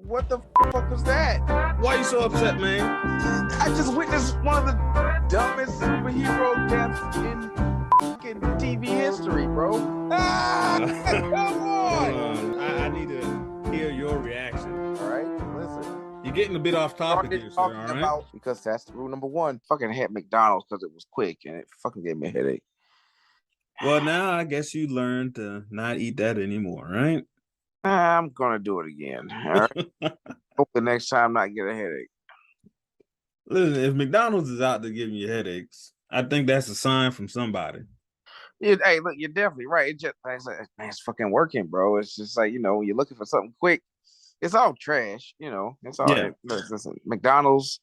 What the fuck was that? Why you so upset, man? I just witnessed one of the dumbest superhero deaths in fucking TV history, bro. Come on! I need to hear your reaction. All right, listen. You're getting a bit off topic here, sir. All right. Because that's rule number one. Fucking had McDonald's because it was quick and it fucking gave me a headache. Well, now I guess you learned to not eat that anymore, right? I'm gonna do it again. All right. Hope the next time not get a headache. Listen, if McDonald's is out to give you headaches, I think that's a sign from somebody. Yeah, hey, look, you're definitely right. It just man, it's fucking working, bro. It's just like, when you're looking for something quick, it's all trash, It's all listen, McDonald's,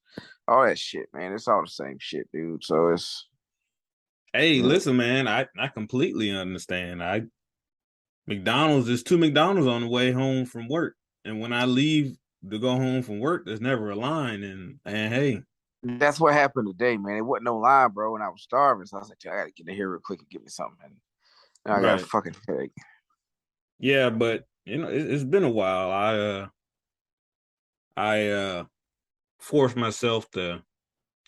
all that shit, man. It's all the same shit, dude. So it's hey, listen, man, I completely understand. McDonald's, there's two McDonald's on the way home from work. And when I leave to go home from work, there's never a line. And hey. That's what happened today, man. It wasn't no line, bro, and I was starving. So I was like, I gotta get in here real quick and get me something. And now I got a fucking headache. Yeah, but it's been a while. I forced myself to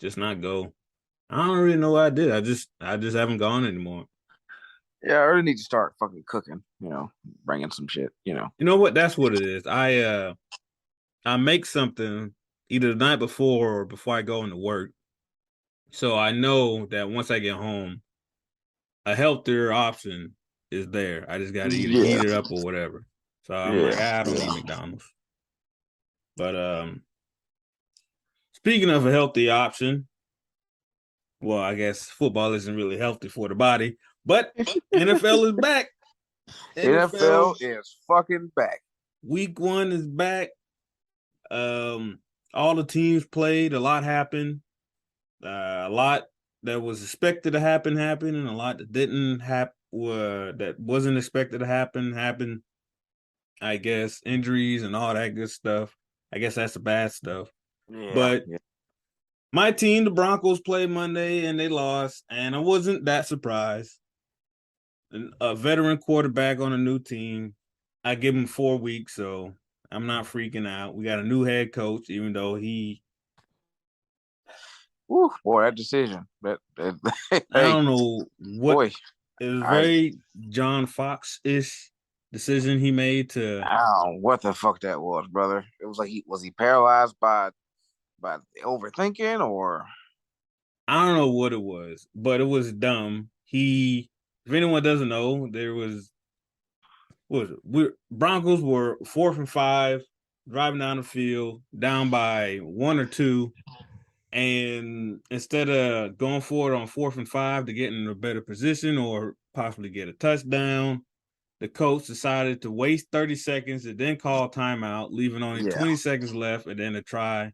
just not go. I don't really know what I did. I just haven't gone anymore. Yeah, I really need to start fucking cooking, bringing some shit, You know what? That's what it is. I make something either the night before or before I go into work. So I know that once I get home, a healthier option is there. I just got to either heat it up or whatever. So I'm like, I don't need McDonald's. But speaking of a healthy option, well, I guess football isn't really healthy for the body, but NFL is back. NFL is fucking back. Week 1 is back. All the teams played. A lot happened. A lot that was expected to happen happened, and a lot that didn't happen. That wasn't expected to happen. I guess injuries and all that good stuff. I guess that's the bad stuff. Yeah, but my team, the Broncos, played Monday and they lost, and I wasn't that surprised. A veteran quarterback on a new team. I give him 4 weeks, so I'm not freaking out. We got a new head coach, even though he. Ooh, boy, that decision. I don't know what. Boy, it was very John Fox-ish decision he made to. I don't know what the fuck that was, brother. It was like was he paralyzed by overthinking, or I don't know what it was, but it was dumb. If anyone doesn't know, Broncos were 4th and 5, driving down the field, down by 1 or 2, and instead of going forward on 4th and 5 to get in a better position or possibly get a touchdown, the coach decided to waste 30 seconds and then call timeout, leaving only 20 seconds left, and then to try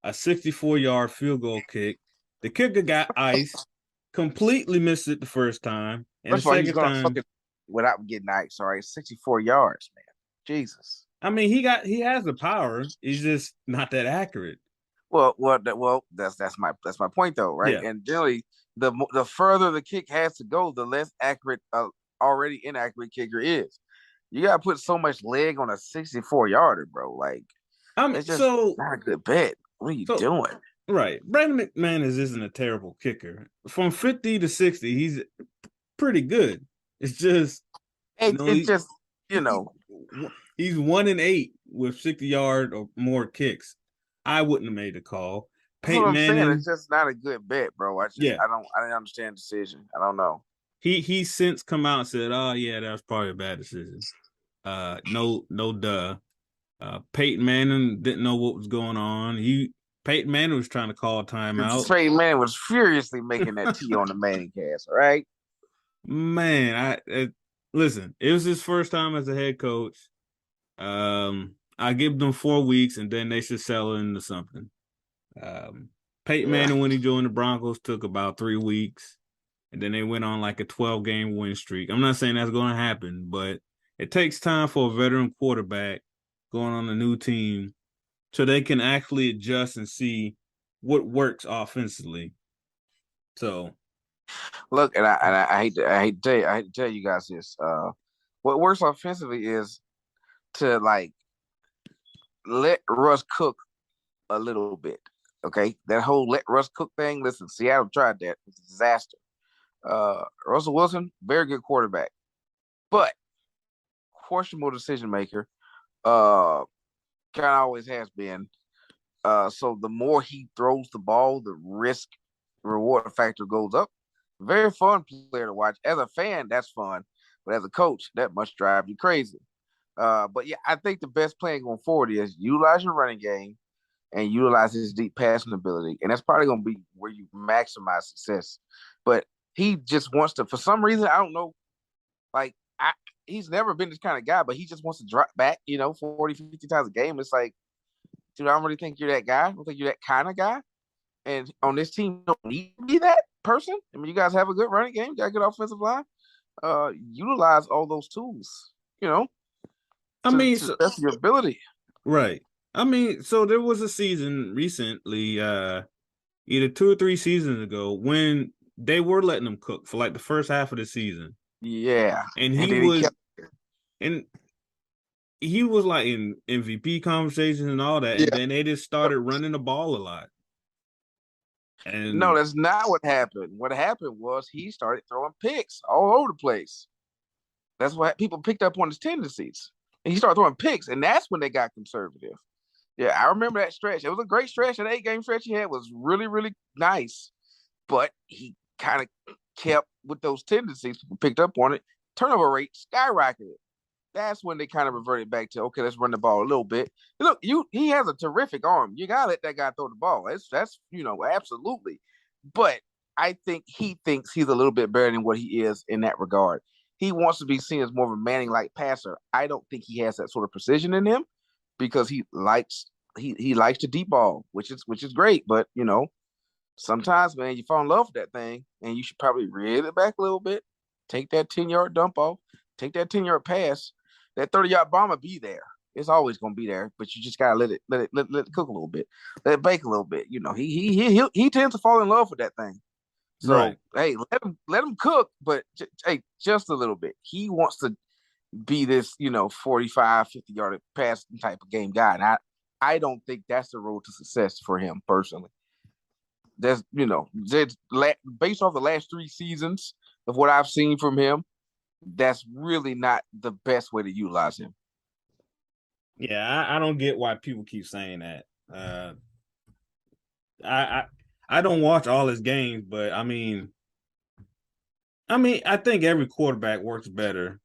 a 64-yard field goal kick. The kicker got iced, completely missed it the first time. And the second time, without getting iced, 64 yards, man. Jesus. I mean, he has the power. He's just not that accurate. Well, that's my point though, right? Yeah. And generally, the further the kick has to go, the less accurate already inaccurate kicker is. You gotta put so much leg on a 64-yarder, bro. Like, it's just not a good bet. What are you doing? Right. Brandon McManus isn't a terrible kicker. From 50 to 60, he's pretty good. It's just he's 1 and 8 with 60-yard or more kicks. I wouldn't have made the call. Peyton Manning, it's just not a good bet, bro. I didn't understand the decision. I don't know. He since come out and said, "Oh yeah, that was probably a bad decision." No duh. Peyton Manning didn't know what was going on. Peyton Manning was trying to call timeout. Peyton Manning was furiously making that tea on the Manning cast. All right, man. Listen. It was his first time as a head coach. I give them 4 weeks, and then they should settle into something. Peyton Manning, when he joined the Broncos, took about 3 weeks, and then they went on like a 12-game win streak. I'm not saying that's going to happen, but it takes time for a veteran quarterback going on a new team so they can actually adjust and see what works offensively. So, look, and I hate to tell you guys this. What works offensively is to let Russ cook a little bit. Okay, that whole let Russ cook thing. Listen, Seattle tried that. It was a disaster. Russell Wilson, very good quarterback, but questionable decision maker. Kind of always has been. So the more he throws the ball, the risk reward factor goes up. Very fun player to watch. As a fan, that's fun, but as a coach, that must drive you crazy. But yeah, I think the best plan going forward is utilize your running game and utilize his deep passing ability, and that's probably going to be where you maximize success. But he just wants to, for some reason, I don't know, like he's never been this kind of guy, but he just wants to drop back, 40, 50 times a game. It's like, dude, I don't really think you're that guy. I don't think you're that kind of guy. And on this team, you don't need to be that person. I mean, you guys have a good running game, you got a good offensive line. Utilize all those tools, I mean, to the best of your ability. Right. I mean, so there was a season recently, either 2 or 3 seasons ago, when they were letting him cook for like the first half of the season. Yeah. And he was like in MVP conversations and all that. Yeah. And then they just started running the ball a lot. And no, that's not what happened. What happened was he started throwing picks all over the place. That's what people picked up on his tendencies. And he started throwing picks, and that's when they got conservative. Yeah, I remember that stretch. It was a great stretch. That 8-game stretch he had was really, really nice. But he kind of kept with those tendencies. People picked up on it. Turnover rate skyrocketed. That's when they kind of reverted back to, okay, let's run the ball a little bit. And look, he has a terrific arm. You gotta let that guy throw the ball. That's absolutely. But I think he thinks he's a little bit better than what he is in that regard. He wants to be seen as more of a Manning-like passer. I don't think he has that sort of precision in him because he likes the deep ball, which is great. But sometimes, man, you fall in love with that thing, and you should probably reel it back a little bit. Take that 10-yard dump off. Take that 10-yard pass. That 30-yard bomb will be there. It's always going to be there, but you just gotta let it cook a little bit, let it bake a little bit. He tends to fall in love with that thing. So right. Hey, let him cook, but hey, just a little bit. He wants to be this 45, 50-yard passing type of game guy, and I don't think that's the road to success for him personally. That's based off the last 3 seasons of what I've seen from him, that's really not the best way to utilize him. Yeah, I don't get why people keep saying that. I don't watch all his games, but I mean, I think every quarterback works better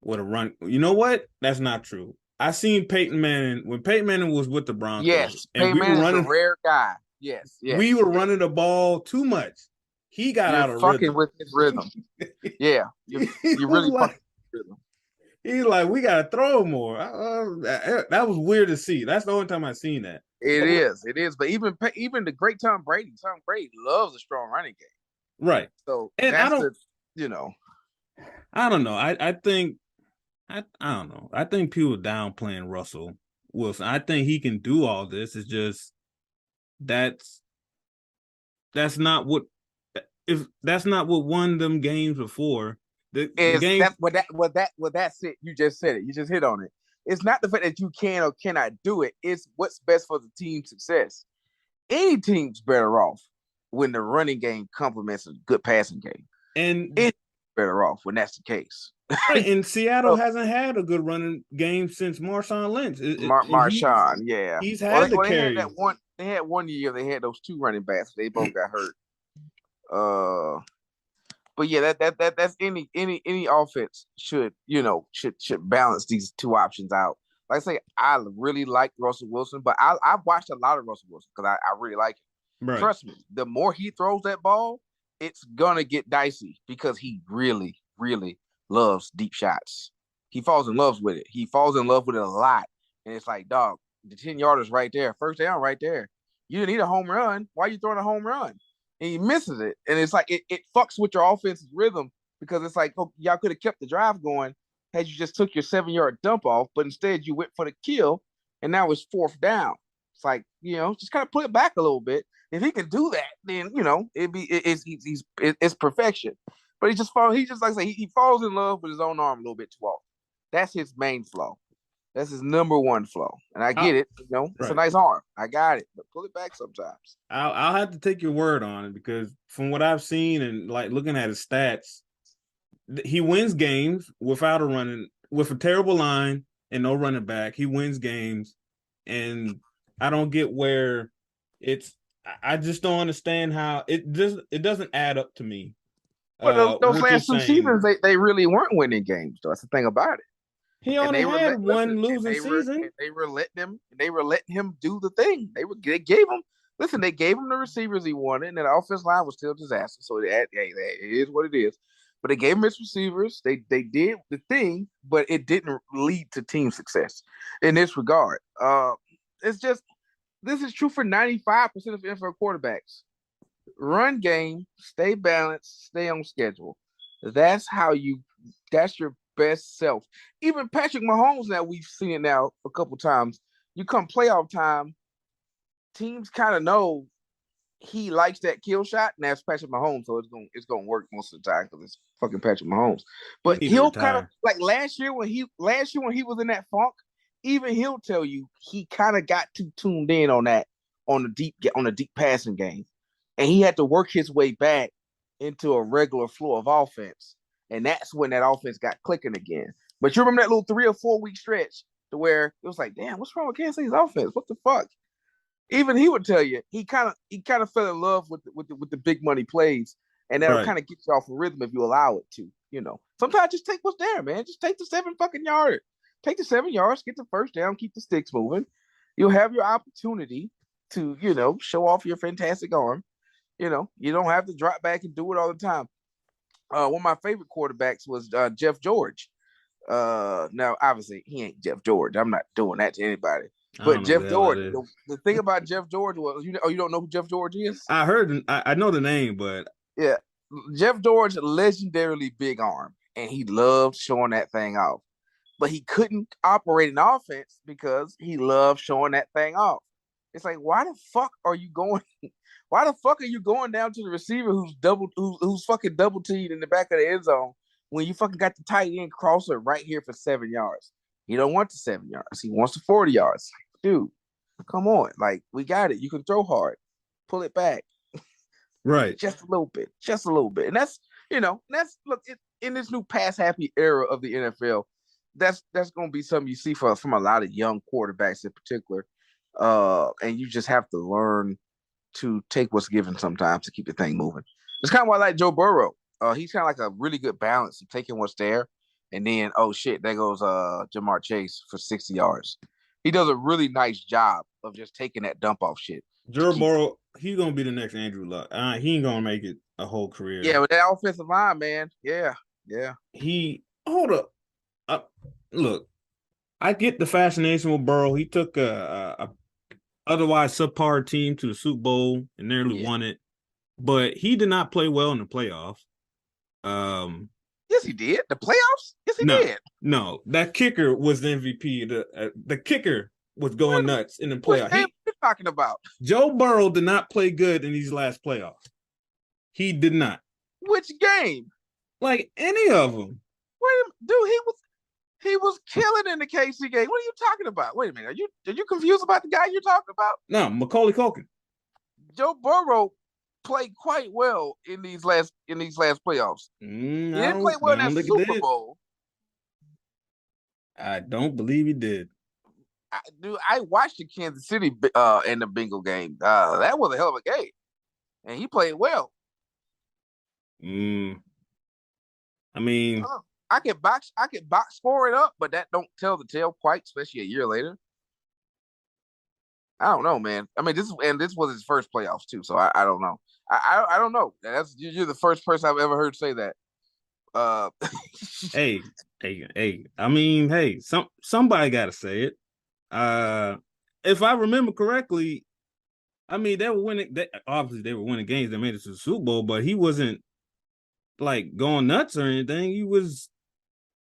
with a run. You know what? That's not true. I seen Peyton Manning when Peyton Manning was with the Broncos. Yes, Peyton Manning's a rare guy. Yes, we were running the ball too much. He got out of fucking rhythm. With his rhythm. Yeah, you really fucking with rhythm. He's like, we gotta throw more. That was weird to see. That's the only time I've seen that. It is. But even the great Tom Brady loves a strong running game. Right. So and that's I don't know. I think I don't know. I think people downplaying Russell Wilson. I think he can do all this. It's just that's not what won them games before. The game. That's it. You just said it. You just hit on it. It's not the fact that you can or cannot do it. It's what's best for the team's success. Any team's better off when the running game complements a good passing game. And it's better off when that's the case. Right, and Seattle hasn't had a good running game since Marshawn Lynch. Marshawn, yeah. He's had the carry. They had one year they had those 2 running backs. They both got hurt. But yeah, that's any offense should balance these 2 options out. Like I say, I really like Russell Wilson, but I've watched a lot of Russell Wilson because I really like him. Right. Trust me, the more he throws that ball, it's gonna get dicey because he really, really loves deep shots. He falls in love with it. He falls in love with it a lot. And it's like, dog, the 10-yarder's right there. First down right there. You didn't need a home run. Why are you throwing a home run? And he misses it. And it's like it fucks with your offensive rhythm because it's like, oh, y'all could have kept the drive going had you just took your 7-yard dump off, but instead you went for the kill, and now it's 4th down. It's like, just kind of put it back a little bit. If he can do that, then it's perfection. But he just like I say, he falls in love with his own arm a little bit too often. That's his main flaw. That's his number one flaw. And I get it. It's a nice arm. I got it. But pull it back sometimes. I'll have to take your word on it because from what I've seen and like looking at his stats, he wins games with a terrible line and no running back. He wins games, and I don't get where it's. I just don't understand how it doesn't add up to me. But those last two seasons, they really weren't winning games. Though that's the thing about it. He only had one losing season. They were letting him do the thing. They gave him. Listen, they gave him the receivers he wanted, and the offensive line was still a disaster. So it is what it is. But they gave him his receivers. They did the thing, but it didn't lead to team success in this regard. It's just this is true for 95% of NFL quarterbacks. Run game, stay balanced, stay on schedule. That's your best self. Even Patrick Mahomes, now we've seen it now a couple times. You come playoff time, teams kind of know he likes that kill shot, and that's Patrick Mahomes, so it's gonna work most of the time because it's fucking Patrick Mahomes. But he'll kind of like last year when he was in that funk, even he'll tell you he kind of got too tuned in on the deep passing game, and he had to work his way back into a regular flow of offense, and that's when that offense got clicking again. But you remember that little 3 or 4 week stretch to where it was like, damn, what's wrong with Kansas City's offense? What the fuck? Even he would tell you he kind of fell in love with the big money plays, and that'll kind of get you off a rhythm if you allow it to. Sometimes just take what's there, man. Just take the 7 fucking yards. Take the 7 yards, get the first down, keep the sticks moving. You'll have your opportunity to show off your fantastic arm. You don't have to drop back and do it all the time. One of my favorite quarterbacks was Jeff George. Now obviously he ain't Jeff George. I'm not doing that to anybody. But Jeff George, the thing about Jeff George was, you don't know who Jeff George is? I heard, I know the name, but yeah, Jeff George, legendarily big arm, and he loved showing that thing off. But he couldn't operate an offense because he loved showing that thing off. It's like, why the fuck are you going? Why the fuck are you going down to the receiver who's fucking double teed in the back of the end zone when you fucking got the tight end crosser right here for 7 yards? He don't want the 7 yards. He wants the 40 yards. Dude, come on. Like, we got it. You can throw hard. Pull it back. Right. Just a little bit. Just a little bit. And that's, look, in this new pass happy era of the NFL, that's going to be something you see from a lot of young quarterbacks in particular. And you just have to learn to take what's given sometimes to keep the thing moving. It's kind of why I like Joe Burrow. He's kind of like a really good balance of taking what's there. And then, oh shit, there goes Jamar Chase for 60 yards. He does a really nice job of just taking that dump off shit. Joe Burrow, he's gonna be the next Andrew Luck. He ain't gonna make it a whole career. Yeah, with that offensive line, man. Yeah. Hold up. Look, I get the fascination with Burrow. He took a otherwise subpar team to the Super Bowl and nearly won it, but he did not play well in the playoffs. Yes, he did. The playoffs? Yes, he did. No, that kicker was the MVP. The kicker was going nuts in the playoffs. What are you talking about? Joe Burrow did not play good in these last playoffs. He did not. Which game? Like any of them. Wait a minute, dude. He was killing in the KC game. What are you talking about? Wait a minute. Are you confused about the guy you're talking about? No, Macaulay Culkin. Joe Burrow played quite well in these last playoffs. He didn't play well in that Super Bowl. I don't believe he did. I watched the Kansas City and the Bengal game. That was a hell of a game, and he played well. I mean, I could box score it up, but that don't tell the tale quite, especially a year later. I don't know, man. I mean, this was his first playoffs too, so I don't know. I don't know. You're the first person I've ever heard say that. Hey. I mean, hey, somebody got to say it. If I remember correctly, I mean, they were winning. Obviously, they were winning games that made it to the Super Bowl, but he wasn't like going nuts or anything.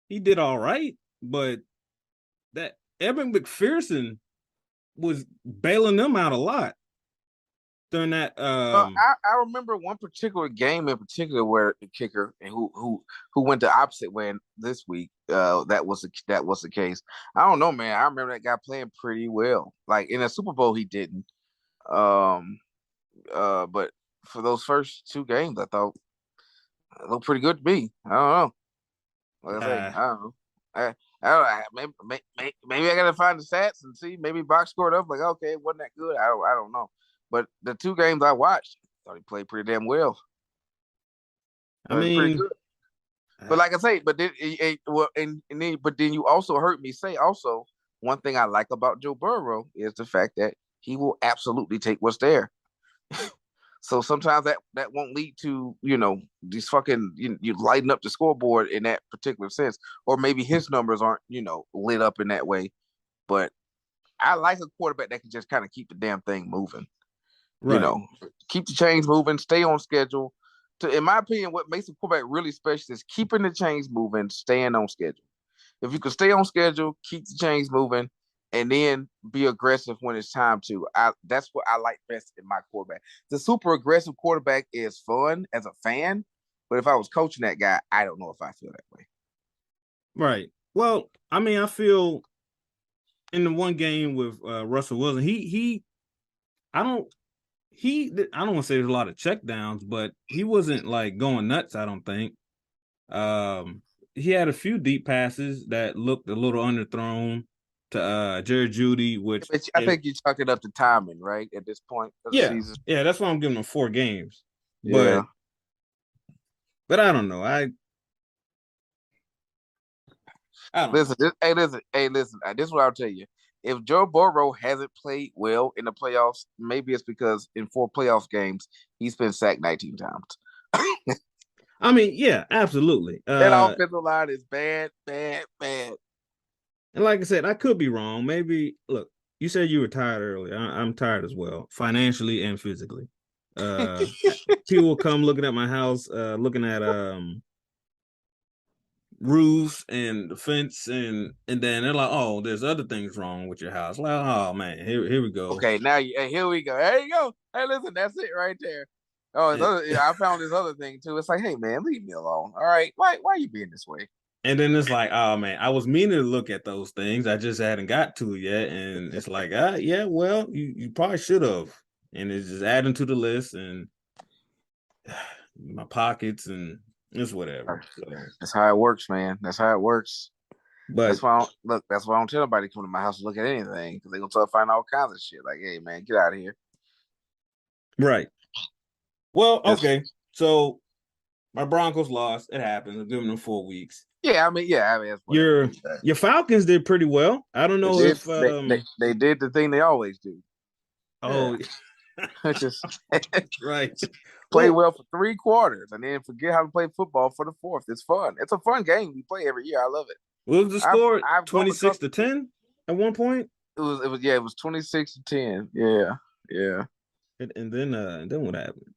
He did all right, but that Evan McPherson was bailing them out a lot. during that. I remember one particular game in particular where the kicker and who went the opposite way this week. That was the case. I don't know, man. I remember that guy playing pretty well. Like in a Super Bowl, he didn't. But for those first two games, I thought it looked pretty good to me. I don't know. Like I say, I don't know. Maybe I gotta find the stats and see. Maybe box scored up. Like, okay, it wasn't that good. I don't know. But the two games I watched, I thought he played pretty damn well. I mean, pretty good. But like I say, but then but then you also heard me say also one thing I like about Joe Burrow is the fact that he will absolutely take what's there. So sometimes that won't lead to, these fucking you lighten up the scoreboard in that particular sense, or maybe his numbers aren't lit up in that way. But I like a quarterback that can just kind of keep the damn thing moving. Right. Keep the chains moving, stay on schedule. In my opinion, what makes a quarterback really special is keeping the chains moving, staying on schedule. If you can stay on schedule, keep the chains moving, and then be aggressive when it's time to. That's what I like best in my quarterback. The super aggressive quarterback is fun as a fan, but if I was coaching that guy, I don't know if I feel that way. Right. Well, I mean, I feel in the one game with Russell Wilson, I don't want to say there's a lot of checkdowns, but he wasn't like going nuts, I don't think. He had a few deep passes that looked a little underthrown to Jerry Jeudy, which I think you chuck it up to timing, right? At this point of the season. Yeah, that's why I'm giving him 4 games. But I don't know. I don't listen. Listen. This is what I'll tell you. If Joe Burrow hasn't played well in the playoffs, maybe it's because in 4 playoff games he's been sacked 19 times. I mean, yeah, absolutely. That offensive line is bad. And like I said, I could be wrong. Maybe, look, you said you were tired earlier. I'm tired as well, financially and physically. People will come looking at my house, looking at roofs and the fence, and then they're like, "Oh, there's other things wrong with your house." Like, oh man, here we go. Okay, now here we go. There you go. Hey, listen, that's it right there. Oh, I found this other thing too. It's like, hey man, leave me alone. All right, why are you being this way? And then it's like, oh man, I was meaning to look at those things. I just hadn't got to it yet. And it's like, yeah, well, you probably should have. And it's just adding to the list and my pockets and it's whatever. That's how it works, man. That's how it works. But that's why I don't tell nobody to come to my house to look at anything because they're gonna try to find all kinds of shit. Like, hey man, get out of here. Right. Well, okay. So my Broncos lost. It happens. I'm giving them 4 weeks. Yeah, I mean, your Falcons did pretty well. I don't know if they did the thing they always do. Oh, just right. Play well for 3 quarters and then forget how to play football for the 4th. It's fun. It's a fun game we play every year. I love it. What was the score? 26-10 at one point. It was 26-10. Yeah. And then what happened?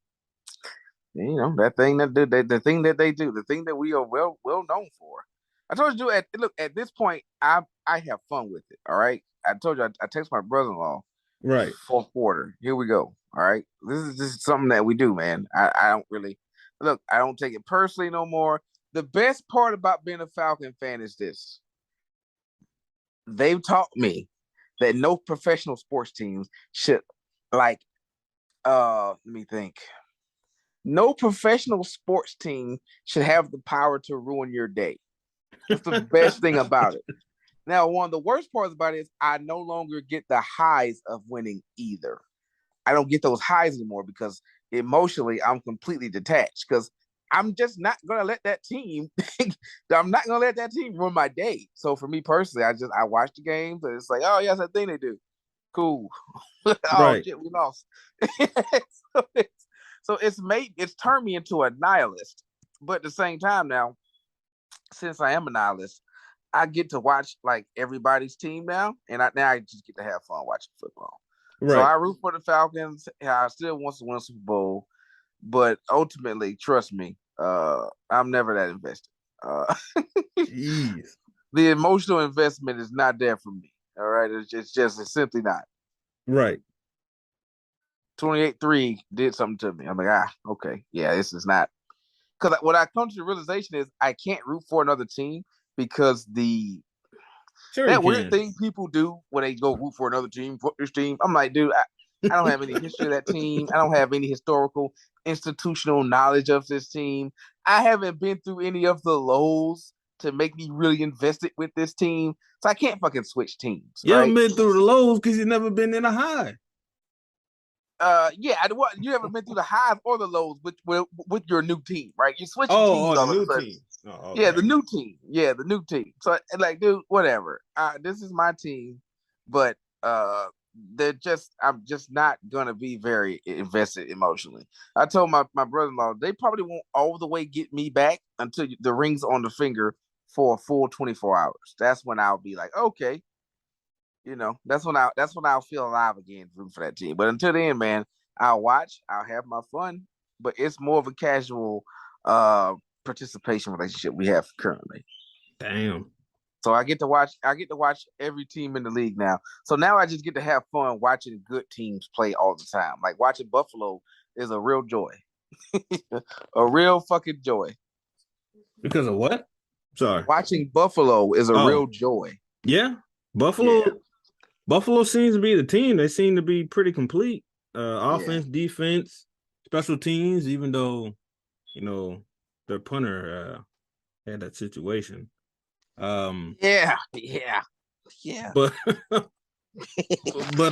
That thing the thing that they do, the thing that we are well known for. I told you, at this point, I have fun with it. All right. I told you I text my brother-in-law. Right. 4th quarter. Here we go. All right. This is something that we do, man. I don't really I don't take it personally no more. The best part about being a Falcon fan is this. They've taught me that no professional sports teams should let me think. No professional sports team should have the power to ruin your day. That's the best thing about it. Now, one of the worst parts about it is I no longer get the highs of winning either. I don't get those highs anymore because emotionally I'm completely detached because I'm just not going to let that team I'm not going to let that team ruin my day. So for me personally, I watch the games and it's like, oh, yeah, that's the thing they do. Cool. Oh, right. Shit, we lost. So it's turned me into a nihilist. But at the same time now, since I am a nihilist, I get to watch like everybody's team now, and I just get to have fun watching football. Right. So I root for the Falcons. I still want to win a Super Bowl, but ultimately, trust me, I'm never that invested. The emotional investment is not there for me. All right, it's simply not. Right. 28-3 did something to me. I'm like, okay, yeah, this is not. Because what I come to the realization is I can't root for another team because that weird thing people do when they go root for another team, for this team. I'm like, dude, I don't have any history of that team. I don't have any historical, institutional knowledge of this team. I haven't been through any of the lows to make me really invested with this team. So I can't fucking switch teams. You right? haven't been through the lows because you've never been in a high. Yeah, you haven't been through the highs or the lows with your new team, right? You're switching teams all of a sudden. Oh, okay. Yeah, the new team. Yeah, the new team. So like, dude, whatever. This is my team, but I'm just not gonna be very invested emotionally. I told my brother-in-law they probably won't all the way get me back until the ring's on the finger for a full 24 hours. That's when I'll be like, okay, that's when I'll feel alive again rooting for that team. But until then, man, I'll watch, I'll have my fun, but it's more of a casual participation relationship we have currently. Damn. So I get to watch every team in the league now. So now I just get to have fun watching good teams play all the time. Like watching Buffalo is a real joy. A real fucking joy. Because of what? Sorry. Watching Buffalo is a real joy. Yeah. Buffalo seems to be the team. They seem to be pretty complete. Offense, defense, special teams, even though, their punter had that situation. Yeah. But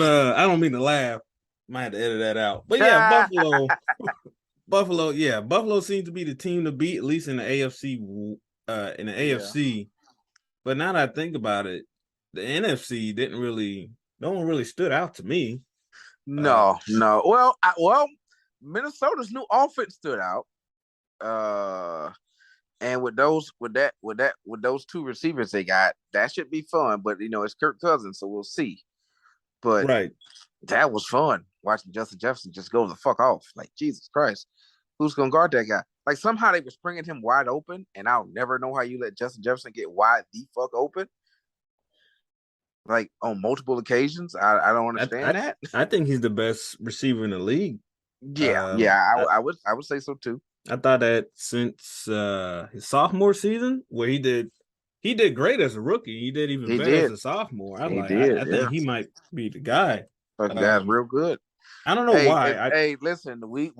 I don't mean to laugh. Might have to edit that out. But yeah, Buffalo seems to be the team to beat, at least in the AFC. AFC. But now that I think about it, the NFC no one really stood out to me. No. Well, Minnesota's new offense stood out. And with those two receivers they got, that should be fun. But it's Kirk Cousins, so we'll see. But that was fun watching Justin Jefferson just go the fuck off. Like, Jesus Christ, who's gonna guard that guy? Like, somehow they were springing him wide open, and I'll never know how you let Justin Jefferson get wide the fuck open. Like, on multiple occasions. I don't understand that. I think he's the best receiver in the league. I would say so too. I thought that since his sophomore season, where he did great as a rookie. He did even better as a sophomore. I think he might be the guy. But the guy's real good. I don't know why. Hey, listen, we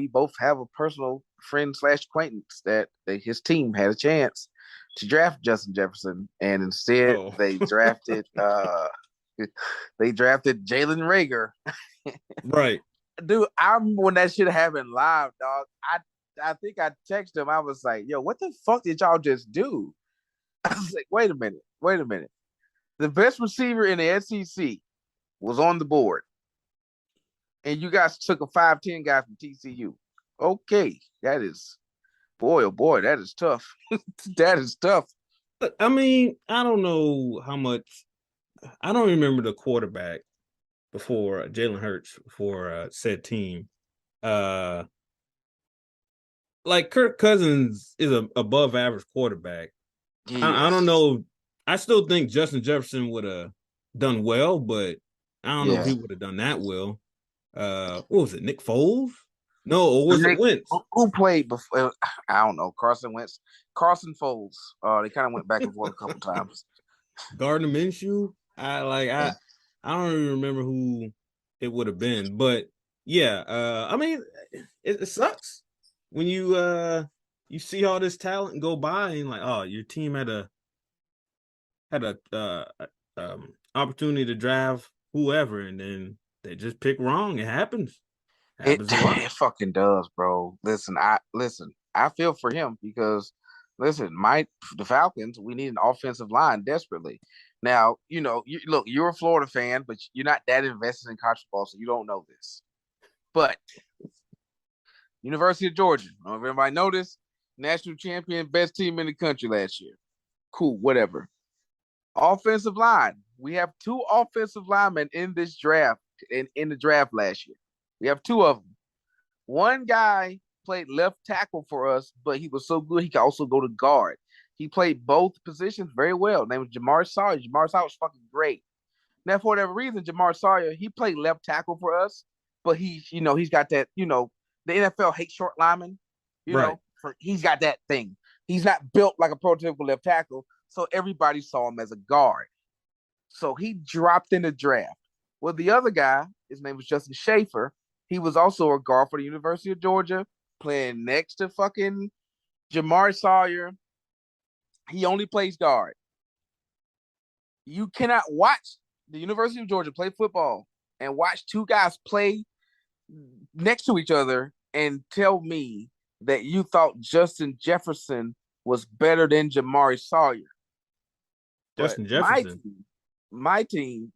both have a personal friend / acquaintance that his team had a chance to draft Justin Jefferson, and instead they drafted Jalen Reagor. Right. Dude, I remember when that shit happened live, dog. I think I texted him. I was like, yo, what the fuck did y'all just do? I was like, wait a minute. The best receiver in the SEC was on the board. And you guys took a 5'10" guy from TCU. Okay. That is, boy, oh boy, that is tough. That is tough. I mean, I don't know how much. I don't remember the quarterback before Jalen Hurts for said team. Like Kirk Cousins is a above average quarterback. I don't know. I still think Justin Jefferson would have done well, but I don't know if he would have done that well. What was it, Nick Foles? No, or was it Wentz? Who played before? I don't know. Carson Wentz, Carson Foles. They kind of went back and forth a couple times. Gardner Minshew. I don't even remember who it would have been, but yeah. I mean, it sucks when you see all this talent go by and like, oh, your team had a opportunity to draft whoever, and then they just pick wrong. It happens. It fucking does, bro. Listen, I feel for him because the Falcons, we need an offensive line desperately. Now, you're a Florida fan, but you're not that invested in college football, so you don't know this. But University of Georgia, I don't know if everybody noticed, national champion, best team in the country last year. Cool, whatever. Offensive line. We have 2 offensive linemen in this draft, in the draft last year. We have 2 of them. One guy played left tackle for us, but he was so good he could also go to guard. He played both positions very well. His name was Jamar Sawyer. Jamar Sawyer was fucking great. Now, for whatever reason, Jamar Sawyer, he played left tackle for us, but he's got that, the NFL hates short linemen, right. he's got that thing. He's not built like a prototypical left tackle, so everybody saw him as a guard. So he dropped in the draft. Well, the other guy, his name was Justin Schaefer. He was also a guard for the University of Georgia, playing next to fucking Jamari Sawyer. He only plays guard. You cannot watch the University of Georgia play football and watch two guys play next to each other and tell me that you thought Justin Jefferson was better than Jamari Sawyer. Justin Jefferson. My team,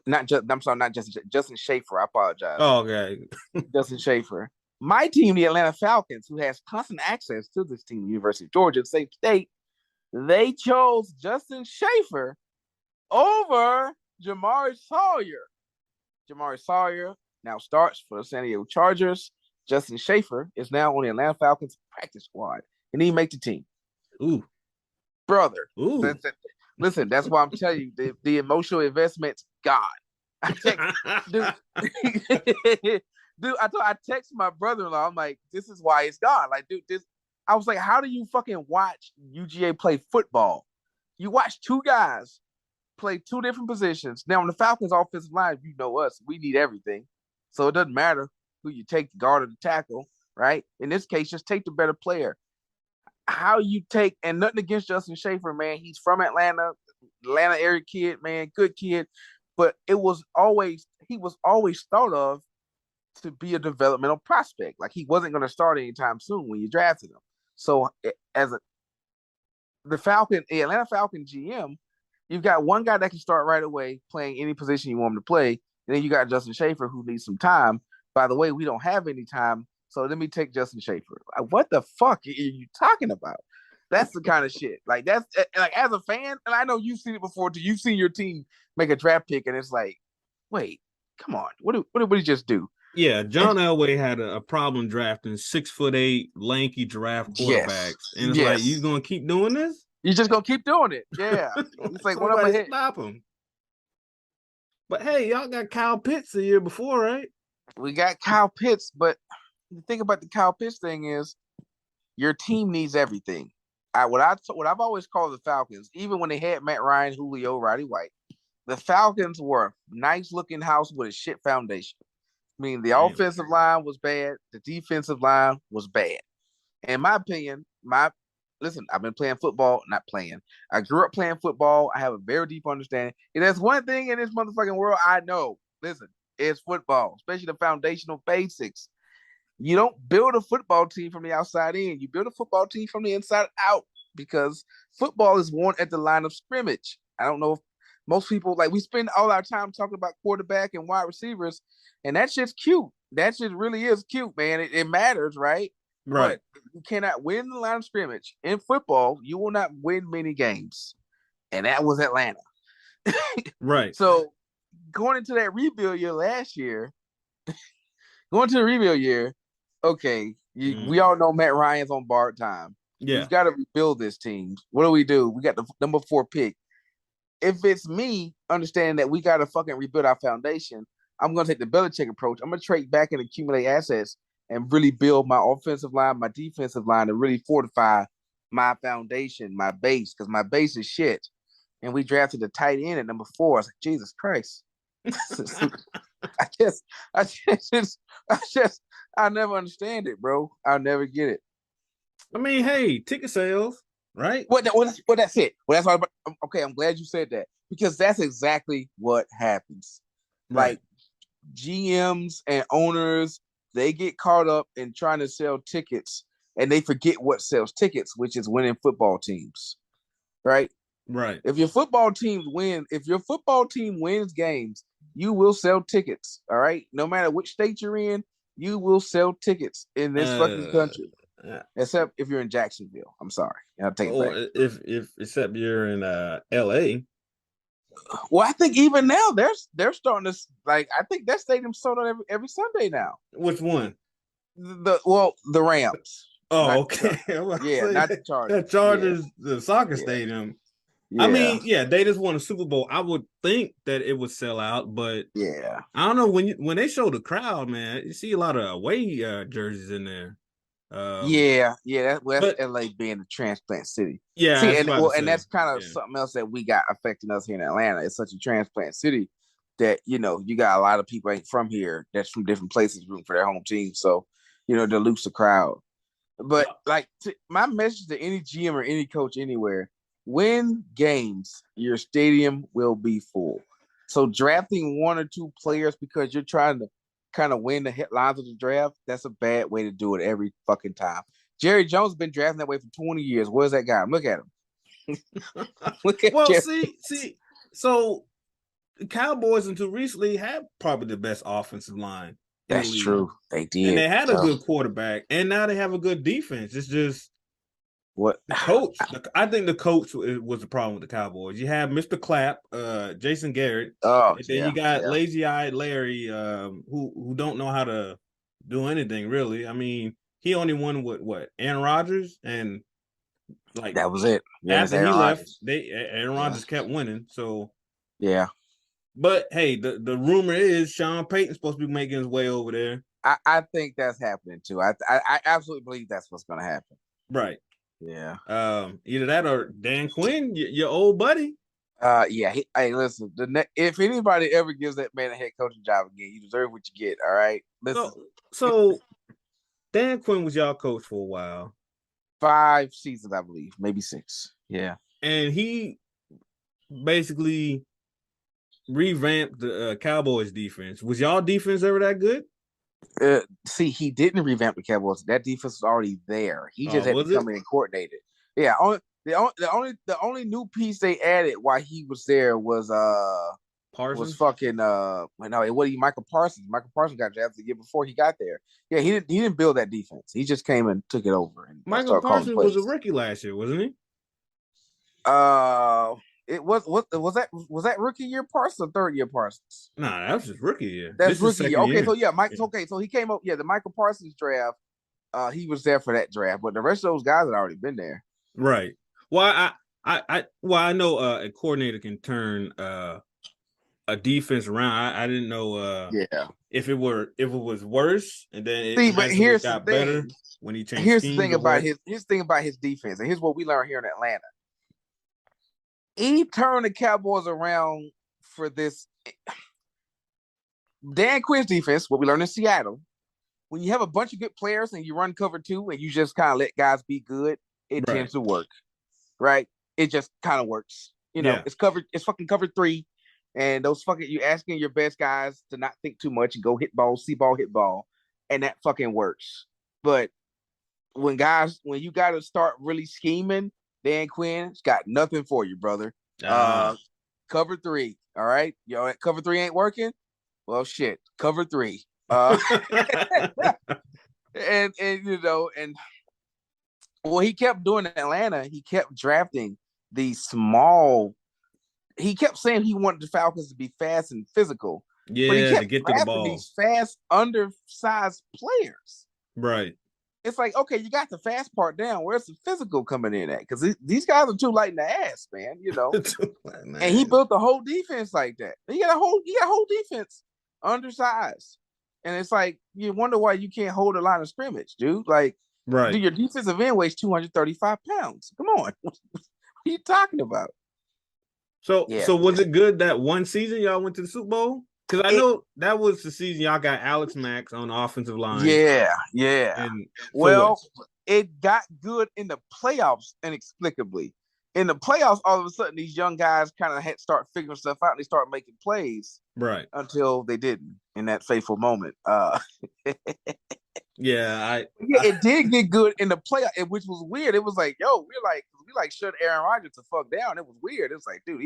not Justin Schaefer. I apologize. Oh, okay. Justin Schaefer. My team, the Atlanta Falcons, who has constant access to this team, the University of Georgia, same state, they chose Justin Schaefer over Jamari Sawyer. Jamari Sawyer now starts for the San Diego Chargers. Justin Schaefer is now on the Atlanta Falcons practice squad, and he made the team. Ooh, brother. Ooh. Listen, that's why I'm telling you the emotional investment's gone. Dude, I text my brother-in-law. I'm like, this is why it's gone. Like, dude, I was like, how do you fucking watch UGA play football? You watch two guys play two different positions. Now, on the Falcons offensive line, you know us, we need everything. So it doesn't matter who you take, the guard or the tackle, right? In this case, just take the better player. How you take, and nothing against Justin Schaefer, man. He's from Atlanta area kid, man, good kid. But he was always thought of to be a developmental prospect. Like, he wasn't going to start anytime soon when you drafted him. So as the Atlanta Falcon GM, you've got one guy that can start right away playing any position you want him to play. And then you got Justin Schaefer, who needs some time. By the way, we don't have any time, so let me take Justin Schaefer. Like, what the fuck are you talking about? That's the kind of shit. Like, that's like, as a fan, and I know you've seen it before too. You've seen your team make a draft pick, and it's like, wait, come on, what did we just do? Yeah, John Elway had a problem drafting 6'8" lanky draft quarterbacks, and it's like, you gonna keep doing this? You're just gonna keep doing it, yeah. It's like, what am I hit? Stop him. But hey, y'all got Kyle Pitts the year before, right? We got Kyle Pitts, but the thing about the Kyle Pitts thing is, your team needs everything. What I've always called the Falcons, even when they had Matt Ryan, Julio, Roddy White, the Falcons were a nice looking house with a shit foundation. I mean, the offensive line was bad, the defensive line was bad. In my opinion, listen, I've been playing football, not playing. I grew up playing football. I have a very deep understanding. And there's one thing in this motherfucking world I know. Listen, it's football, especially the foundational basics. You don't build a football team from the outside in. You build a football team from the inside out, because football is won at the line of scrimmage. I don't know if most people, like, we spend all our time talking about quarterback and wide receivers, and that shit's cute. That shit really is cute, man. It matters, right? Right. But you cannot win the line of scrimmage. In football, you will not win many games. And that was Atlanta. Right. So going into that rebuild year last year, okay, we all know Matt Ryan's on borrowed time. Yeah. We've got to rebuild this team. What do? We got the number 4 pick. If it's me understanding that we got to fucking rebuild our foundation, I'm going to take the Belichick approach. I'm going to trade back and accumulate assets and really build my offensive line, my defensive line, and really fortify my foundation, my base, because my base is shit. And we drafted a tight end at number 4. I was like, Jesus Christ. I never understand it, bro. I'll never get it. I mean, hey, ticket sales, right? Well, that's it. Well, that's why. Okay, I'm glad you said that, because that's exactly what happens. Right. Like, GMs and owners, they get caught up in trying to sell tickets, and they forget what sells tickets, which is winning football teams, right? Right. If your football team wins games, you will sell tickets. All right, no matter which state you're in, you will sell tickets in this fucking country. Except if you're in Jacksonville. I'm sorry. I'll take it back. If except you're in LA. Well, I think even now they're starting to, like, I think that stadium's sold out every Sunday now. Which one? The Rams. Oh, okay. Not the Chargers. That Chargers, the soccer stadium. I mean, yeah, they just won a Super Bowl. I would think that it would sell out, but yeah, I don't know when they show the crowd, man. You see a lot of away jerseys in there. that's But LA being a transplant city. yeah, I See, was and about well, to and say, that's kind of yeah, something else that we got affecting us here in Atlanta. It's such a transplant city that you got a lot of people ain't from here that's from different places rooting for their home team. So, dilutes the crowd. But like my message to any GM or any coach anywhere: win games, your stadium will be full. So drafting one or two players because you're trying to kind of win the headlines of the draft, that's a bad way to do it every fucking time. Jerry Jones has been drafting that way for 20 years. Where's that guy? Look at him. Look at well, Jerry. see, so the Cowboys until recently had probably the best offensive line in the That's league. true. They did. And they had a good quarterback, and now they have a good defense. It's just what the coach. I think the coach was the problem with the Cowboys. You have Mr. Clapp, Jason Garrett, and then you got lazy-eyed Larry, who don't know how to do anything really. I mean, he only won with what Aaron Rodgers, and like that was it. Yeah, after he left, Aaron Rodgers kept winning. So yeah. But hey, the rumor is Sean Payton's supposed to be making his way over there. I think that's happening too. I absolutely believe that's what's going to happen. Right. Yeah. Either that or Dan Quinn, your old buddy. Yeah. Hey, listen. If anybody ever gives that man a head coaching job again, you deserve what you get. All right. Listen. So Dan Quinn was y'all coach for a while. 5 seasons, I believe, maybe 6. Yeah. And he basically revamped the Cowboys defense. Was y'all defense ever that good? See, he didn't revamp the Cowboys. That defense was already there. He just had to come in and coordinate it. Yeah. The only new piece they added while he was there was Parsons? Was fucking no, it wasn't Michael Parsons. Michael Parsons got drafted the year before he got there. Yeah, he didn't build that defense. He just came and took it over. And Michael Parsons was a rookie last year, wasn't he? It was that rookie year Parsons or third year Parsons? Nah, that was just rookie year. That's rookie year. Okay, so yeah, okay, so he came up. Yeah, the Michael Parsons draft. He was there for that draft, but the rest of those guys had already been there. Right. Well, I know a coordinator can turn a defense around. I didn't know if it was worse and then it got better when he changed. Here's the thing about his defense, and here's what we learned here in Atlanta. He turned the Cowboys around for this. Dan Quinn's defense, what we learned in Seattle, when you have a bunch of good players and you run cover 2 and you just kind of let guys be good, it tends to work, right? It just kind of works. It's fucking cover 3. And those you asking your best guys to not think too much and go hit ball, see ball, hit ball. And that fucking works. But when you got to start really scheming, Dan Quinn's got nothing for you, brother. Cover 3. All right. Cover 3 ain't working. Well, shit. Cover 3. And what he kept doing in Atlanta, he kept drafting these small. He kept saying he wanted the Falcons to be fast and physical. Yeah, but he kept to get to the ball. These fast, undersized players. Right. It's like, okay, you got the fast part down. Where's the physical coming in at? Because these guys are too light in the ass, man. And he built the whole defense like that. He got a whole defense undersized. And it's like, you wonder why you can't hold a line of scrimmage, dude. Like, right. Dude, your defensive end weighs 235 pounds. Come on. What are you talking about? So was it good that one season y'all went to the Super Bowl? Because I know that was the season y'all got Alex Mack on the offensive line. Yeah. And it got good in the playoffs inexplicably. In the playoffs, all of a sudden, these young guys kind of had to start figuring stuff out and they start making plays. Right. Until they didn't in that fateful moment. It did get good in the playoff, which was weird. It was like, we shut Aaron Rodgers the fuck down. It was weird. It was like, dude,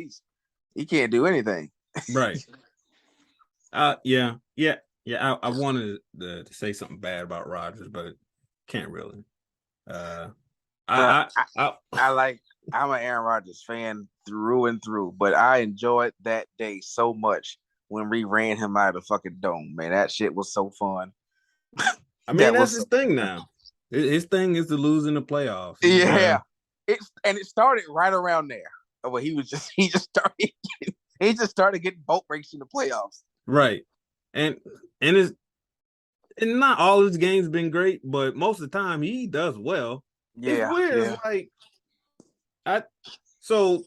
he can't do anything. Right. I wanted to say something bad about Rodgers, but can't really. I'm an Aaron Rodgers fan through and through, but I enjoyed that day so much when we ran him out of the fucking dome. Man, that shit was so fun. I mean, that's his thing now. His thing is to lose in the playoffs. Yeah. It started right around there. Well, he just started getting boat breaks in the playoffs. Right. And it's and not all his games been great, but most of the time he does well. It's weird. Yeah. It's like so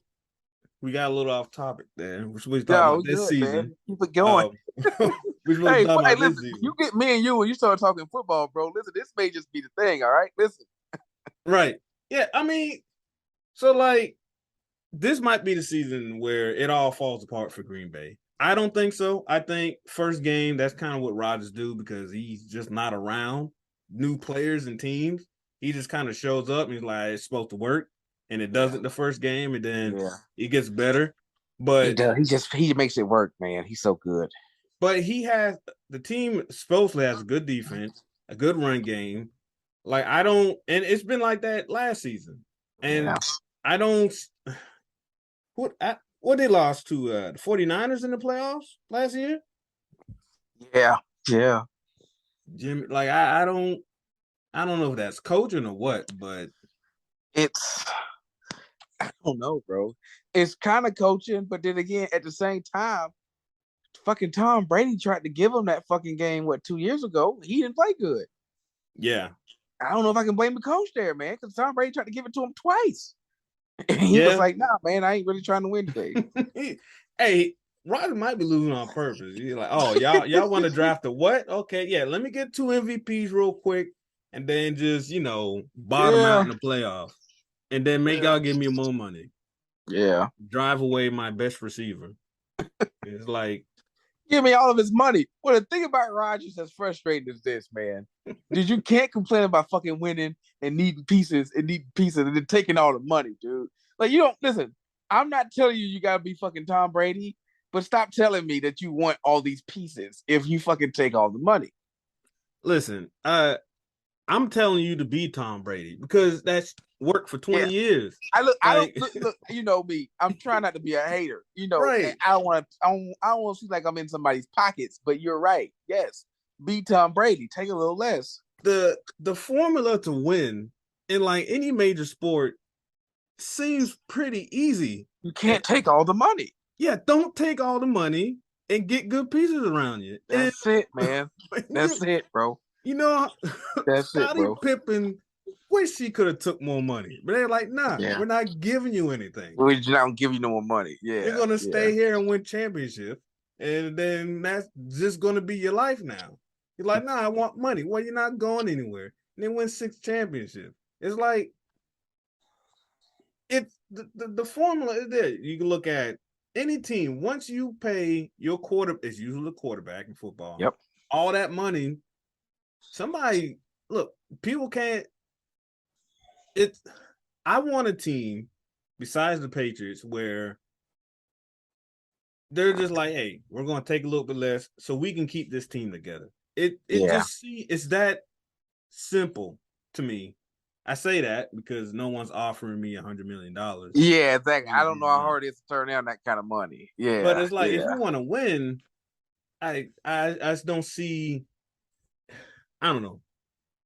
we got a little off topic there. We're supposed to talk about this season. Man. Keep it going. We're supposed to talk about this listen, season. You get me and you when you start talking football, bro. Listen, this may just be the thing, all right? Listen. Right. Yeah, I mean, so like this might be the season where it all falls apart for Green Bay. I don't think so. I think first game, that's kind of what Rodgers do because he's just not around new players and teams. He just kind of shows up and he's like, it's supposed to work. And it doesn't the first game, and then it gets better. But he does. He makes it work, man. He's so good. But the team supposedly has a good defense, a good run game. Like and it's been like that last season. And I don't what they lost to the 49ers in the playoffs last year? Yeah. Jimmy, like I don't know if that's coaching or what, but I don't know, bro. It's kind of coaching, but then again, at the same time, fucking Tom Brady tried to give him that fucking game 2 years ago. He didn't play good. Yeah. I don't know if I can blame the coach there, man, because Tom Brady tried to give it to him twice. And he was like, nah, man, I ain't really trying to win today. Hey, Rodgers might be losing on purpose. He's like, oh, y'all want to draft a what? Okay, yeah, let me get 2 MVPs real quick and then just, bottom out in the playoffs. And then make y'all give me more money. Yeah. Drive away my best receiver. It's like, give me all of his money. Well, the thing about Rodgers that's frustrating is this, man. Dude, you can't complain about fucking winning and needing pieces and then taking all the money, dude. Like, you don't listen. I'm not telling you gotta be fucking Tom Brady, but stop telling me that you want all these pieces if you fucking take all the money. Listen, I'm telling you to be Tom Brady because that's worked for 20 years. I don't look, you know me. I'm trying not to be a hater, Right. I don't want to feel like I'm in somebody's pockets, but you're right. Yes. Be Tom Brady. Take a little less. The formula to win in like any major sport seems pretty easy. You can't take all the money. Yeah, don't take all the money and get good pieces around you. That's it, man. That's it, bro. That's Scottie it, bro. Pippen wish he could have took more money, but they're like, nah, we're not giving you anything. We're not giving you no more money. Yeah, you're gonna stay here and win championship, and then that's just gonna be your life now. You're like, nah, I want money. Well, you're not going anywhere. And then win 6 championships. It's like it's the formula is there. You can look at any team. Once you pay your it's usually the quarterback in football. Yep. All that money. Somebody look, people can't. I want a team besides the Patriots where they're just like, hey, we're going to take a little bit less so we can keep this team together. It's that simple to me. I say that because no one's offering me $100 million. Yeah, exactly. I don't know how hard it is to turn down that kind of money. Yeah, but it's like if you want to win, I just don't see. I don't know.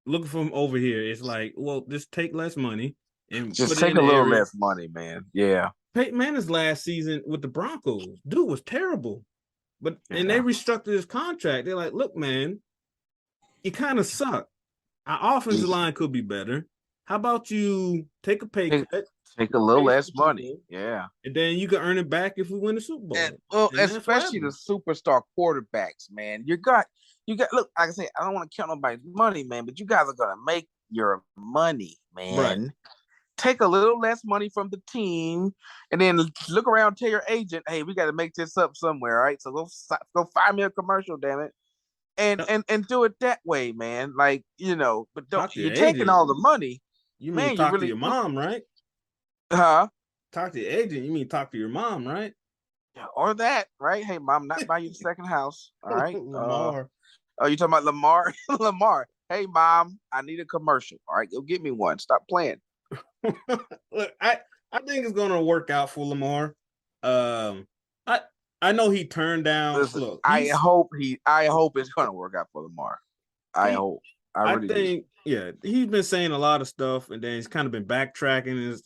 Looking from over here, it's like, well, just take less money and just take a little less money, man. Yeah. Peyton Manning's last season with the Broncos, dude, was terrible. But and they restructured his contract. They're like, look, man, you kind of suck. Our offensive line could be better. How about you take a pay cut? Take a little less money. Yeah. And then you can earn it back if we win the Super Bowl. And especially the superstar quarterbacks, man. You got look, like I said, I don't want to count nobody's money, man, but you guys are gonna make your money, man. Right. Take a little less money from the team, and then look around, tell your agent, hey, we got to make this up somewhere, right? So go find me a commercial, damn it. And do it that way, man. Like, but don't you're taking all the money. You mean talk to your mom, right? Huh? Talk to your agent. You mean talk to your mom, right? Or that, right? Hey, mom, not buy you the second house. All right. Lamar. You talking about Lamar? Lamar. Hey, mom, I need a commercial. All right, go get me one. Stop playing. Look, I think it's gonna work out for Lamar. I know he turned down. Listen, look, I hope it's gonna work out for Lamar. I hope. I really think. Yeah, he's been saying a lot of stuff, and then he's kind of been backtracking his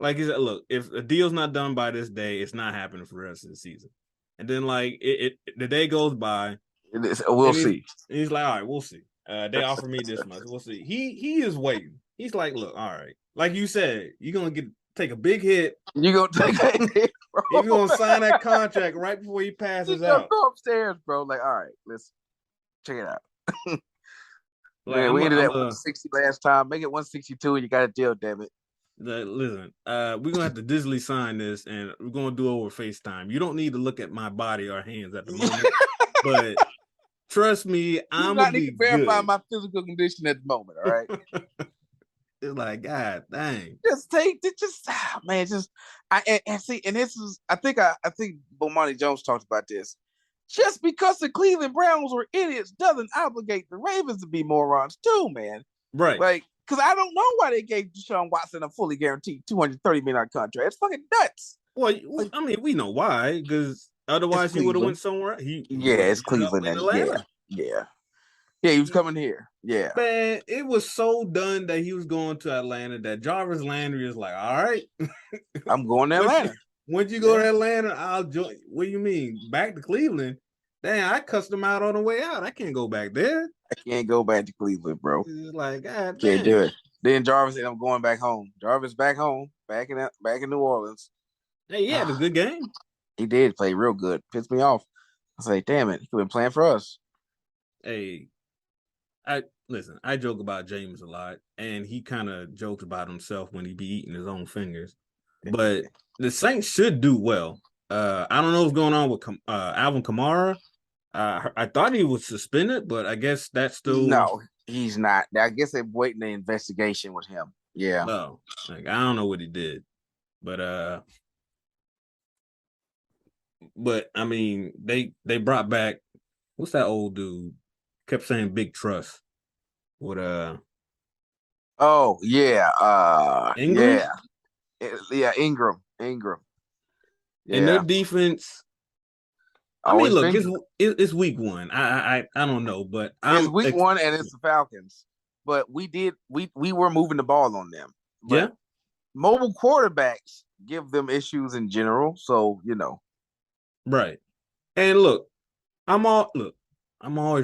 Like he said, look, if a deal's not done by this day, it's not happening for the rest of the season. And then like the day goes by, We'll see. He's like, all right, we'll see. They offer me this much. We'll see. He is waiting. He's like, look, all right. Like you said, you're gonna take a big hit. You're gonna take a hit, bro. He's gonna sign that contract right before he passes out. Go upstairs, bro. Like, all right, let's check it out. Like, we ended at 160 last time. Make it 162 and you got a deal, damn it. Listen, we're gonna have to digitally sign this and we're gonna do it over FaceTime. You don't need to look at my body or hands at the moment. But trust me, I'm not need to verify my physical condition at the moment, all right? It's like, God dang. See, and this is I think Bomani Jones talked about this. Just because the Cleveland Browns were idiots doesn't obligate the Ravens to be morons too, man. Right. Like, because I don't know why they gave Deshaun Watson a fully guaranteed $230 million contract. It's fucking nuts. Well, I mean, we know why, because otherwise he would have went somewhere. It's Cleveland and Atlanta. Yeah, he was coming here. Yeah. Man, it was so done that he was going to Atlanta that Jarvis Landry is like, all right. I'm going to Atlanta. Once you go to Atlanta, I'll join. What do you mean? Back to Cleveland? Damn, I cussed him out on the way out. I can't go back there. I can't go back to Cleveland, bro. It's like, God, can't do it. Then Jarvis said, I'm going back home. Jarvis back home, back in New Orleans. Hey, he had a good game. He did play real good. Pissed me off. I say, damn it, he could been playing for us. Hey, I joke about James a lot, and he kind of jokes about himself when he be eating his own fingers. But the Saints should do well. I don't know what's going on with Alvin Kamara. I thought he was suspended, but I guess that's still no. He's not. I guess they're waiting the investigation with him. Yeah. No, like I don't know what he did, but I mean they brought back what's that old dude? Kept saying Big Trust. What Oh yeah. Ingram? Yeah, Ingram. Yeah. And their defense. I mean, look, it's week one. I don't know, but it's week one and it's the Falcons. But we were moving the ball on them. But yeah. Mobile quarterbacks give them issues in general, so you know. Right. And look, I'm always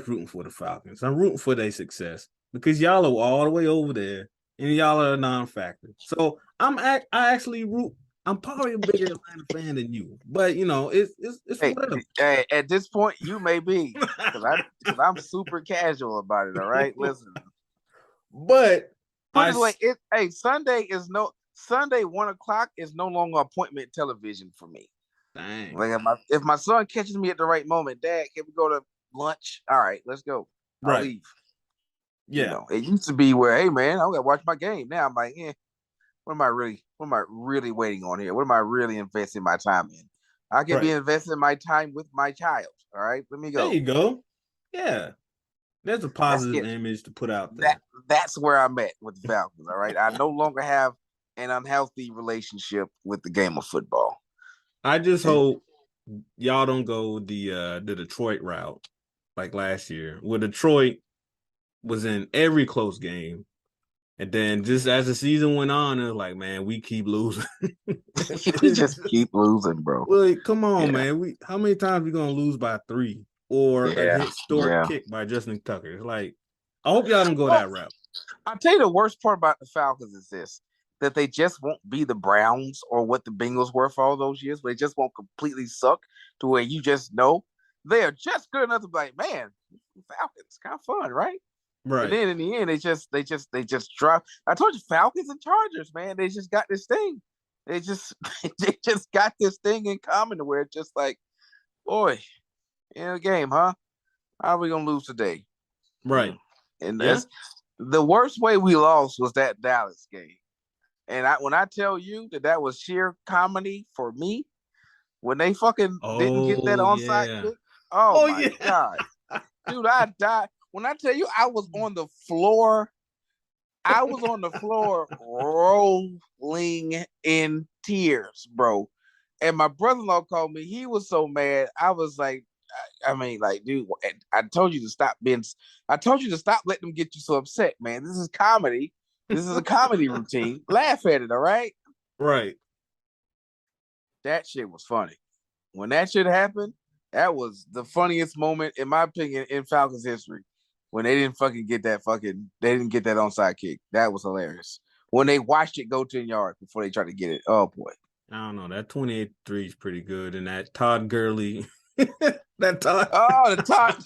rooting for the Falcons. I'm rooting for their success because y'all are all the way over there and y'all are a non-factor. So I actually root. I'm probably a bigger Atlanta fan than you, but you know, it's whatever. Hey, at this point, you may be because I'm super casual about it. All right, listen. But put it like Sunday 1:00 is no longer appointment television for me. Dang. Like if my son catches me at the right moment, Dad, can we go to lunch? All right, let's go. I'll leave. Yeah. You know, it used to be where, hey man, I gotta watch my game. Now I'm like, what am I really waiting on here? What am I really investing my time in? I can be investing my time with my child. All right, let me go. There you go. Yeah. There's a positive image to put out there. That's where I'm at with the Falcons. All right. I no longer have an unhealthy relationship with the game of football. I just hope y'all don't go the Detroit route like last year, where Detroit was in every close game. And then just as the season went on, it was like, man, we keep losing. We just keep losing, bro. Well, come on, man. How many times we gonna lose by 3 or a historic kick by Justin Tucker? It's like, I hope y'all don't go that route. I'll tell you the worst part about the Falcons is this: that they just won't be the Browns or what the Bengals were for all those years. But they just won't completely suck to where you just know they are just good enough to be like, man, Falcons, kind of fun, right? Right. And then in the end, they just drop. I told you, Falcons and Chargers, man, they just got this thing. They just got this thing in common to where it's just like, boy, in a game, huh? How are we gonna lose today? Right. And that's the worst way we lost was that Dallas game. And when I tell you that was sheer comedy for me, when they fucking didn't get that onside kick, my God, dude, I died. When I tell you, I was on the floor rolling in tears, bro. And my brother-in-law called me. He was so mad. I was like, dude, I told you to stop letting them get you so upset, man. This is comedy. This is a comedy routine. Laugh at it, all right? Right. That shit was funny. When that shit happened, that was the funniest moment, in my opinion, in Falcons history. When they didn't get that onside kick. That was hilarious. When they watched it go 10 yards before they tried to get it. Oh boy. I don't know. That 28-3 is pretty good. And that Todd Gurley. that Todd. Oh, the Todd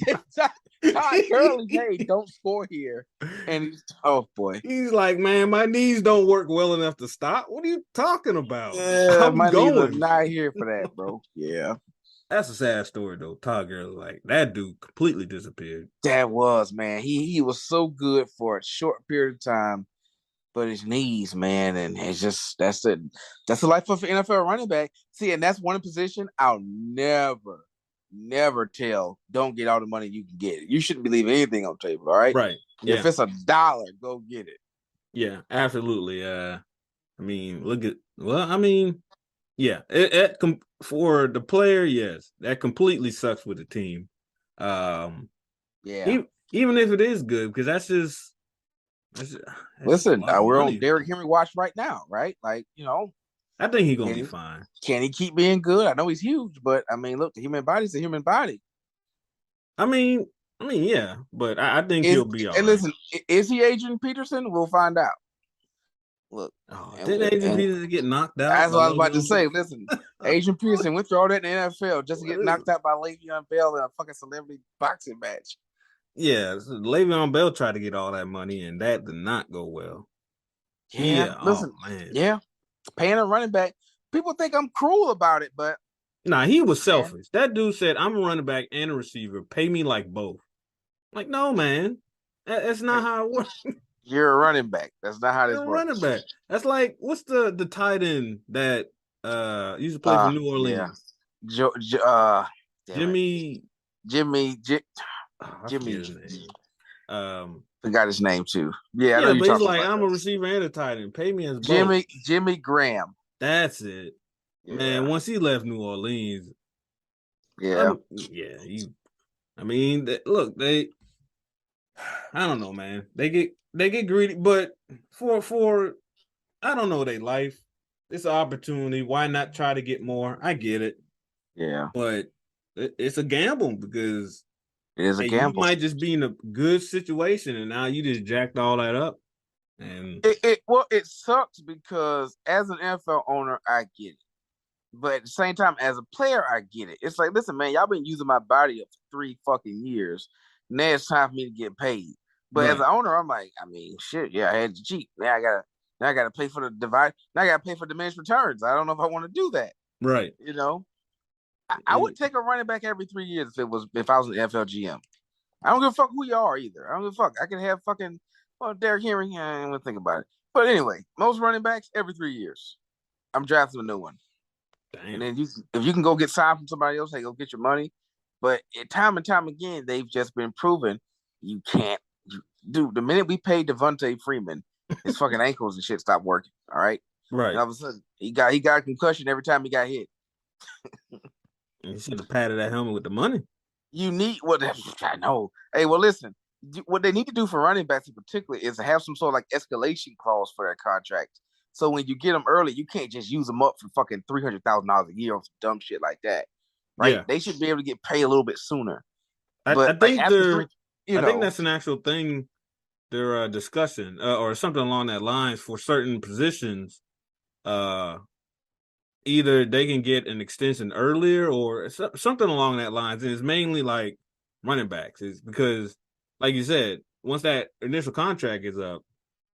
Gurley, hey, don't score here. And he's, oh boy. He's like, man, my knees don't work well enough to stop. What are you talking about? Yeah, my knees are not here for that, bro. Yeah. That's a sad story though. Todd Gurley, like that dude completely disappeared. That was, man. He was so good for a short period of time, but his knees, man, and it's just that's the life of an NFL running back. See, and that's one position I'll never tell. Don't get all the money you can get. You shouldn't be leaving anything on the table. All right, right? Yeah. If it's $1, go get it. Yeah, absolutely. I mean, look at yeah. For the player, yes, that completely sucks with the team. Yeah. Even if it is good, because that's just listen. We're on Derrick Henry watch right now, right? Like, I think he's gonna be fine. Can he keep being good? I know he's huge, but I mean, look, the human body's a human body. I mean, yeah, but I think he'll be all right. And listen, is he Adrian Peterson? We'll find out. Look, didn't Adrian Peterson get knocked out? That's what I was about to say. Listen, Adrian Peterson went through all that in the NFL just to get knocked out by Le'Veon Bell in a fucking celebrity boxing match. Yeah, so Le'Veon Bell tried to get all that money, and that did not go well. Yeah, listen, paying a running back. People think I'm cruel about it, but nah, he was selfish. That dude said, "I'm a running back and a receiver. Pay me like both." Like, no, man, that's not how it works. You're a running back. That's not how this works. Running back. That's like, what's the tight end that used to play for New Orleans? Yeah. Jimmy. Forgot his name too. Yeah, I know but he's like, I'm a receiver and a tight end. Pay me as both. Jimmy Graham. That's it. Yeah. Man, once he left New Orleans. Yeah. I mean, look, I don't know, man. They get greedy, but for I don't know their life. It's an opportunity. Why not try to get more? I get it. Yeah. But it's a gamble because it is a gamble. You might just be in a good situation and now you just jacked all that up. And it sucks because as an NFL owner, I get it. But at the same time, as a player, I get it. It's like, listen, man, y'all been using my body up for 3 fucking years. Now it's time for me to get paid. But as an owner, I'm like, I mean, shit, yeah, I had to cheat. Now I gotta pay for the divide. Now I gotta pay for diminished returns. I don't know if I want to do that. Right. I would take a running back every 3 years if I was an NFL GM. I don't give a fuck who you are either. I don't give a fuck. I can have fucking Derrick Henry. I ain't gonna think about it. But anyway, most running backs every 3 years. I'm drafting a new one. Damn. And then if you can go get signed from somebody else, hey, go get your money. But time and time again, they've just been proven you can't. Dude, the minute we paid Devontae Freeman, his fucking ankles and shit stopped working. All right. Right. And all of a sudden, he got a concussion every time he got hit. You should have padded that helmet with the money. You need I know. Hey, well, listen. What they need to do for running backs in particular is to have some sort of like escalation clause for their contract. So when you get them early, you can't just use them up for fucking $300,000 a year or some dumb shit like that, right? Yeah. They should be able to get paid a little bit sooner. I think I think that's an actual thing they're discussing or something along that lines for certain positions. Either they can get an extension earlier or something along that lines. And it's mainly like running backs, is because, like you said, once that initial contract is up,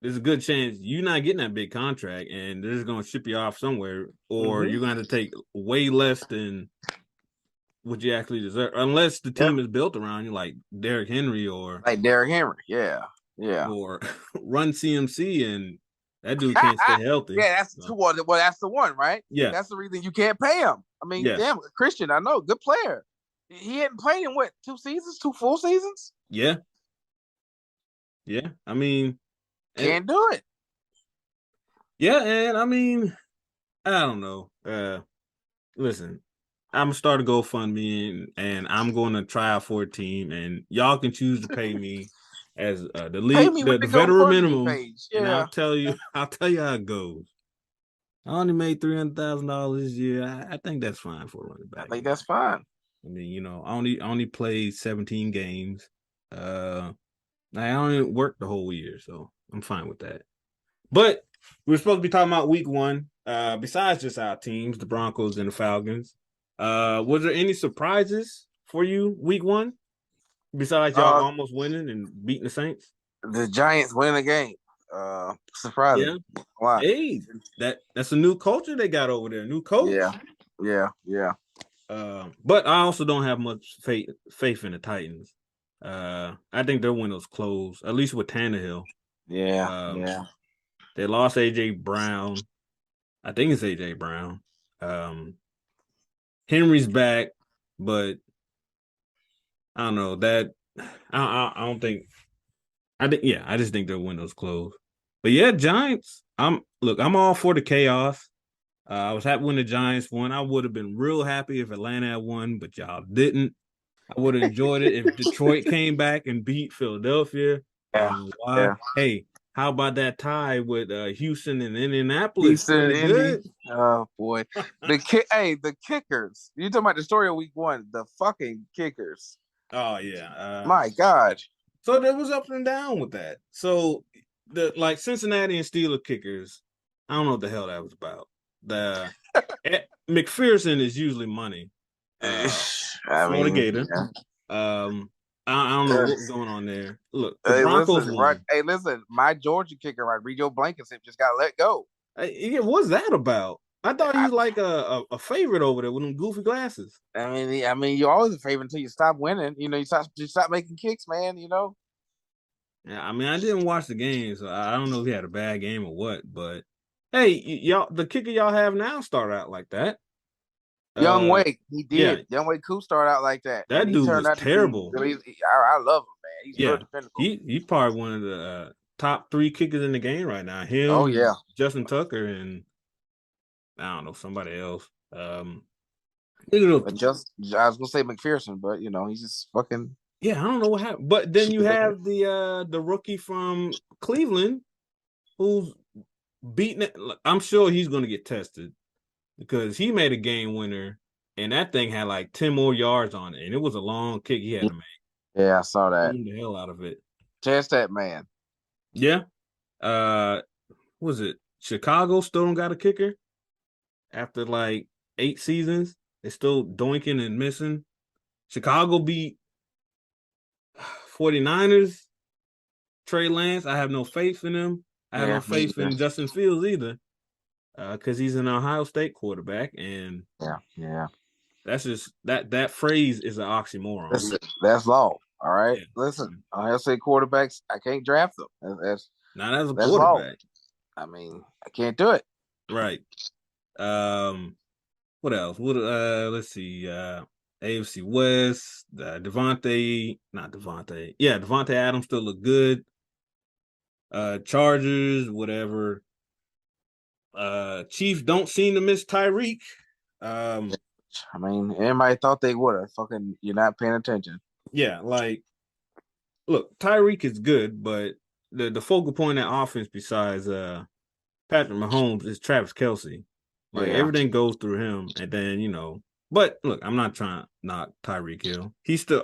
there's a good chance you're not getting that big contract and they're just going to ship you off somewhere, or you're going to take way less than what you actually deserve, unless the team is built around you, like Derrick Henry or yeah, or Run CMC, and that dude can't stay healthy. Yeah, that's the one. Well, that's the one, right? Yeah, that's the reason you can't pay him. I mean, damn, Christian, I know, good player. He hadn't played in 2 full seasons. Yeah. I mean, can't do it. Yeah, and I mean, I don't know. Listen, I'm gonna start a GoFundMe and I'm going to try out for a team, and y'all can choose to pay me as the league, the veteran minimum, and I'll tell you how it goes. I only made $300,000 this year. I think that's fine for a running back. I think that's fine. I mean, I only played 17 games. I only worked the whole year, so I'm fine with that. But we're supposed to be talking about week 1. Besides just our teams, the Broncos and the Falcons. Was there any surprises for you week 1? Besides y'all almost winning and beating the Saints? The Giants winning the game. Surprising. Yeah. Wow. Hey, that's a new culture they got over there. New coach. Yeah. But I also don't have much faith in the Titans. I think their window's closed, at least with Tannehill. Yeah. They lost AJ Brown. I think it's AJ Brown. Henry's back, but I don't know that. I don't think. I just think their window's closed. But yeah, Giants. I'm all for the chaos. I was happy when the Giants won. I would have been real happy if Atlanta had won, but y'all didn't. I would have enjoyed it if Detroit came back and beat Philadelphia. Yeah. Hey, how about that tie with Houston and Indianapolis? Good. Oh boy, the kickers. You talking about the story of week 1? The fucking kickers. Oh yeah. My God. So there was up and down with that. So the Cincinnati and Steelers kickers, I don't know what the hell that was about. The McPherson is usually money. Florida Gator. Yeah. I don't know what's going on there. Look, the Broncos won. Listen, my Georgia kicker, Rodrigo Blankenship, just got let go. What's that about? I thought he was like a favorite over there with them goofy glasses. I mean, you're always a favorite until you stop winning. You stop making kicks, man. Yeah, I mean, I didn't watch the game, so I don't know if he had a bad game or what. But hey, y'all, the kicker y'all have now started out like that. Young Wake, he did. Yeah. Young Wake Coop started out like that. That dude was terrible. I love him, man. He's real dependable. He's probably one of the top 3 kickers in the game right now. Him, Justin Tucker, and I don't know, somebody else. I was gonna say McPherson, but he's just fucking. Yeah, I don't know what happened. But then you have the rookie from Cleveland who's beating it. I'm sure he's gonna get tested because he made a game winner and that thing had like 10 more yards on it, and it was a long kick he had to make. Yeah, I saw that. The hell out of it. Test that man. Yeah. Was it Chicago still don't got a kicker? After like 8 seasons, they're still doinking and missing. Chicago beat 49ers. Trey Lance, I have no faith in him. I have no faith in Justin Fields either. Because he's an Ohio State quarterback, and that's just that phrase is an oxymoron. That's law. All right. Yeah. Listen, Ohio State quarterbacks, I can't draft them. That's not as a quarterback. Law. I mean, I can't do it. Right. What else? Let's see. AFC West, Devontae Adams still look good. Chargers, whatever. Chiefs don't seem to miss Tyreek. I mean, everybody thought they would have. Fucking, you're not paying attention. Yeah, look, Tyreek is good, but the focal point of that offense besides Patrick Mahomes is Travis Kelce. Everything goes through him, and then But look, I'm not trying to knock Tyreek Hill.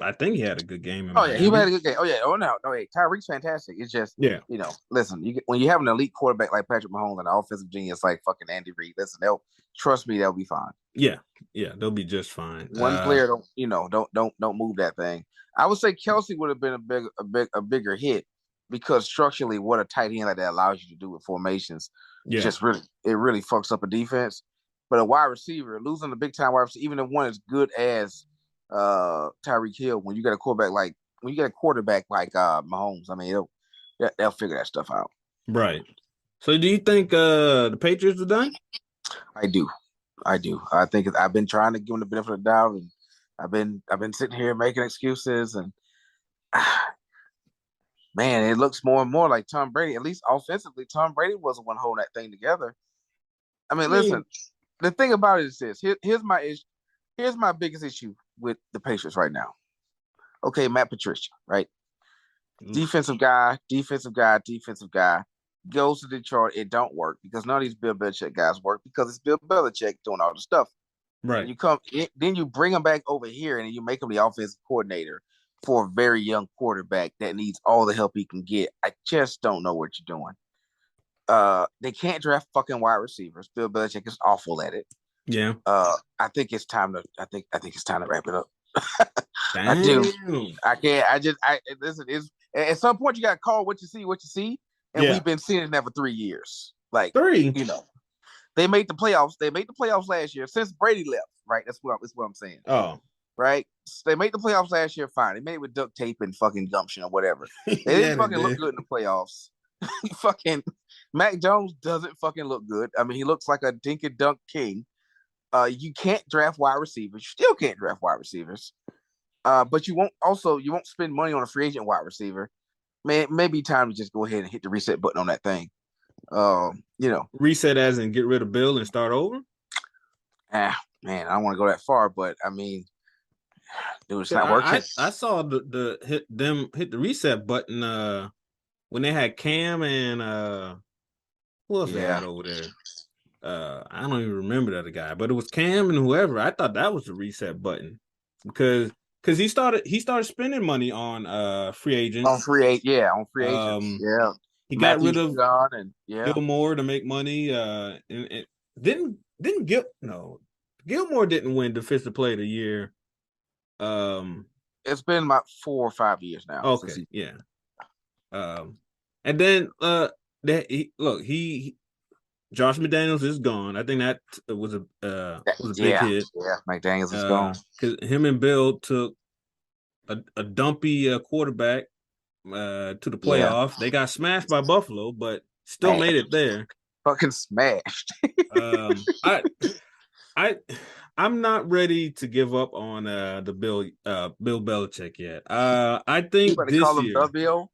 I think he had a good game. He had a good game. Tyreek's fantastic. It's just, listen, when you have an elite quarterback like Patrick Mahomes and an offensive genius like fucking Andy Reid, listen, trust me, they'll be fine. Yeah, they'll be just fine. One player don't move that thing. I would say Kelce would have been a bigger hit because structurally, what a tight end like that allows you to do with formations, just really fucks up a defense. But a wide receiver, losing the big time wide receiver, even if one as good as Tyreek Hill, when you got a quarterback like Mahomes, I mean, they'll figure that stuff out. Right. So, do you think the Patriots are done? I do. I think I've been trying to give them the benefit of the doubt, and I've been sitting here making excuses, and man, it looks more and more like Tom Brady. At least offensively, Tom Brady wasn't one holding that thing together. I mean, listen. The thing about it is this. Here's my issue. Here's my biggest issue with the Patriots right now. Okay, Matt Patricia, right? Defensive guy. goes to Detroit. It don't work because none of these Bill Belichick guys work because it's Bill Belichick doing all the stuff. Right. And you come, then you bring him back over here and you make him the offensive coordinator for a very young quarterback that needs all the help he can get. I just don't know what you're doing. They can't draft fucking wide receivers. Bill Belichick is awful at it. Yeah. I think it's time to. I think it's time to wrap it up. I do. I can't. Listen. Is at some point you got to call what you see, and we've been seeing it now for 3 years. Like 3, they made the playoffs. They made the playoffs last year since Brady left. Right. That's what I'm saying. Oh. Right. So they made the playoffs last year. Fine. They made it with duct tape and fucking gumption or whatever. They didn't fucking look good in the playoffs. Fucking Mac Jones doesn't fucking look good. I mean, he looks like a dink and dunk king. You can't draft wide receivers. You still can't draft wide receivers. But you won't spend money on a free agent wide receiver. Man, maybe time to just go ahead and hit the reset button on that thing. Reset as in get rid of Bill and start over. Man, I don't want to go that far, but I mean, dude, it's not working. I saw the hit the reset button when they had Cam and who else they had over there? I don't even remember the other guy, but it was Cam and whoever. I thought that was the reset button because he started spending money on free agents. On free agents. He got rid of Gilmore to make money. And Gilmore didn't win Defensive Player of the Year. It's been about 4 or 5 years now. Okay, yeah. And then Josh McDaniels is gone. I think that was a big hit. Yeah, McDaniels is gone because him and Bill took a dumpy quarterback to the playoff. They got smashed by Buffalo, but still made it there. Fucking smashed. I'm not ready to give up on the Bill Belichick yet. I think this call year, him the Bill.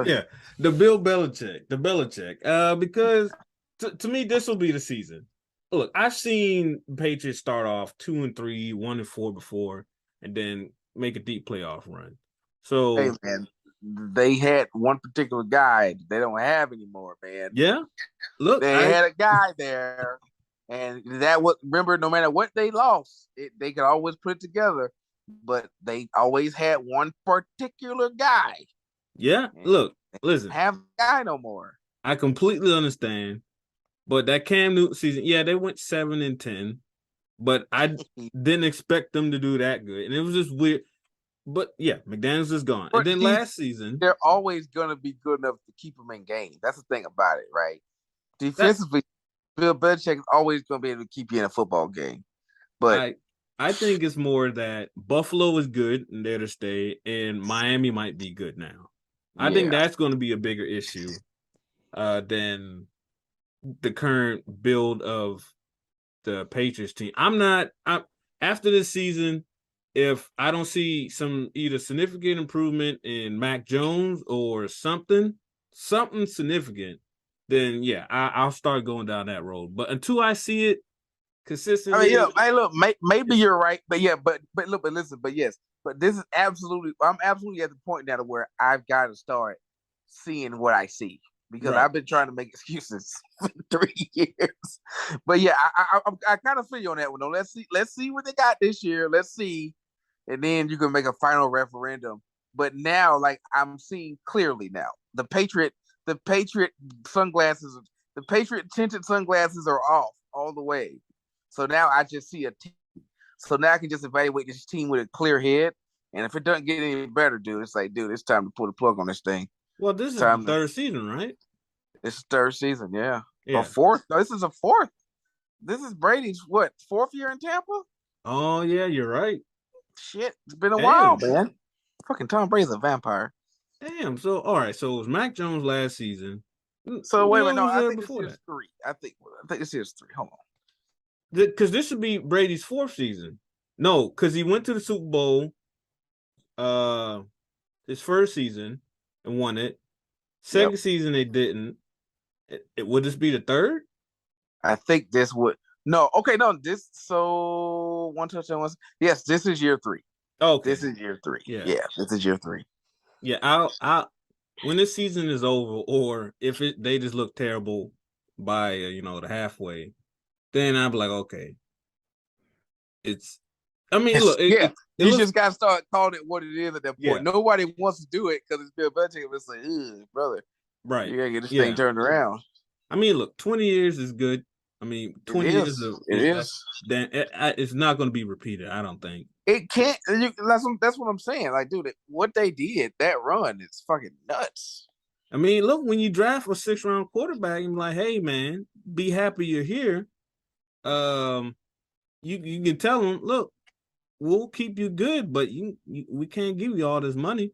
Yeah, the Bill Belichick, because to me this will be the season. Look, I've seen Patriots start off 2-3, 1-4 before, and then make a deep playoff run. So, hey man, they had one particular guy they don't have anymore, man. Yeah, look, they had a guy there, and remember, no matter what they lost, they could always put it together. But they always had one particular guy. Yeah, look, listen, have a guy no more. I completely understand, but that Cam Newton season, they went 7-10, but I didn't expect them to do that good, and it was just weird. But yeah, McDaniels is gone, and then last season they're always gonna be good enough to keep them in games. That's the thing about it, right? Defensively, Bill Belichick is always gonna be able to keep you in a football game, but. I think it's more that Buffalo is good and there to stay, and Miami might be good now. I think that's going to be a bigger issue than the current build of the Patriots team. After this season, if I don't see some either significant improvement in Mac Jones or something significant, then I'll start going down that road. But until I see it consistently. Look, maybe you're right, but listen, but this is I'm absolutely at the point now where I've got to start seeing what I see because I've been trying to make excuses for 3 years. But I kind of feel you on that one though. Let's see what they got this year. Let's see, and then you can make a final referendum. But now, like I'm seeing clearly now, the Patriot sunglasses, the Patriot tinted sunglasses are off all the way. So now I just see a team. So now I can just evaluate this team with a clear head. And if it doesn't get any better, it's time to pull the plug on this thing. Well, this is the third season, right? It's the third season, yeah. Or fourth. No, this is a fourth. This is Brady's, fourth year in Tampa? Oh, yeah, you're right. Shit, it's been a while, man. Fucking Tom Brady's a vampire. Damn. So, all right. So it was Mac Jones last season. So, wait a minute. No, I think this is 3. I think this is 3. Hold on. Because this should be Brady's 4th season. No, because he went to the Super Bowl his first season and won it. Second season they didn't. Would this be the 3rd? I think this would. No, okay, no. So 1 touchdown. Yes, this is year 3. Okay, this is year 3. Yeah, this is year 3. Yeah, when this season is over, or if they just look terrible by the halfway, then I'll be like, okay, it's. I mean, look, you looks, just got to start calling it what it is at that point. yeah. Nobody wants to do it because it's Bill Belichick. It's like, brother, Right. you gotta get this thing turned around. I mean, look, 20 years is good. I mean, 20 years it's not going to be repeated, I don't think. It can't. That's what I'm saying. Like, dude, what they did, that run, is fucking nuts. I mean, look, when you draft a 6th-round quarterback, you're like, hey, man, be happy you're here. You can tell them, look, we'll keep you good, but we can't give you all this money.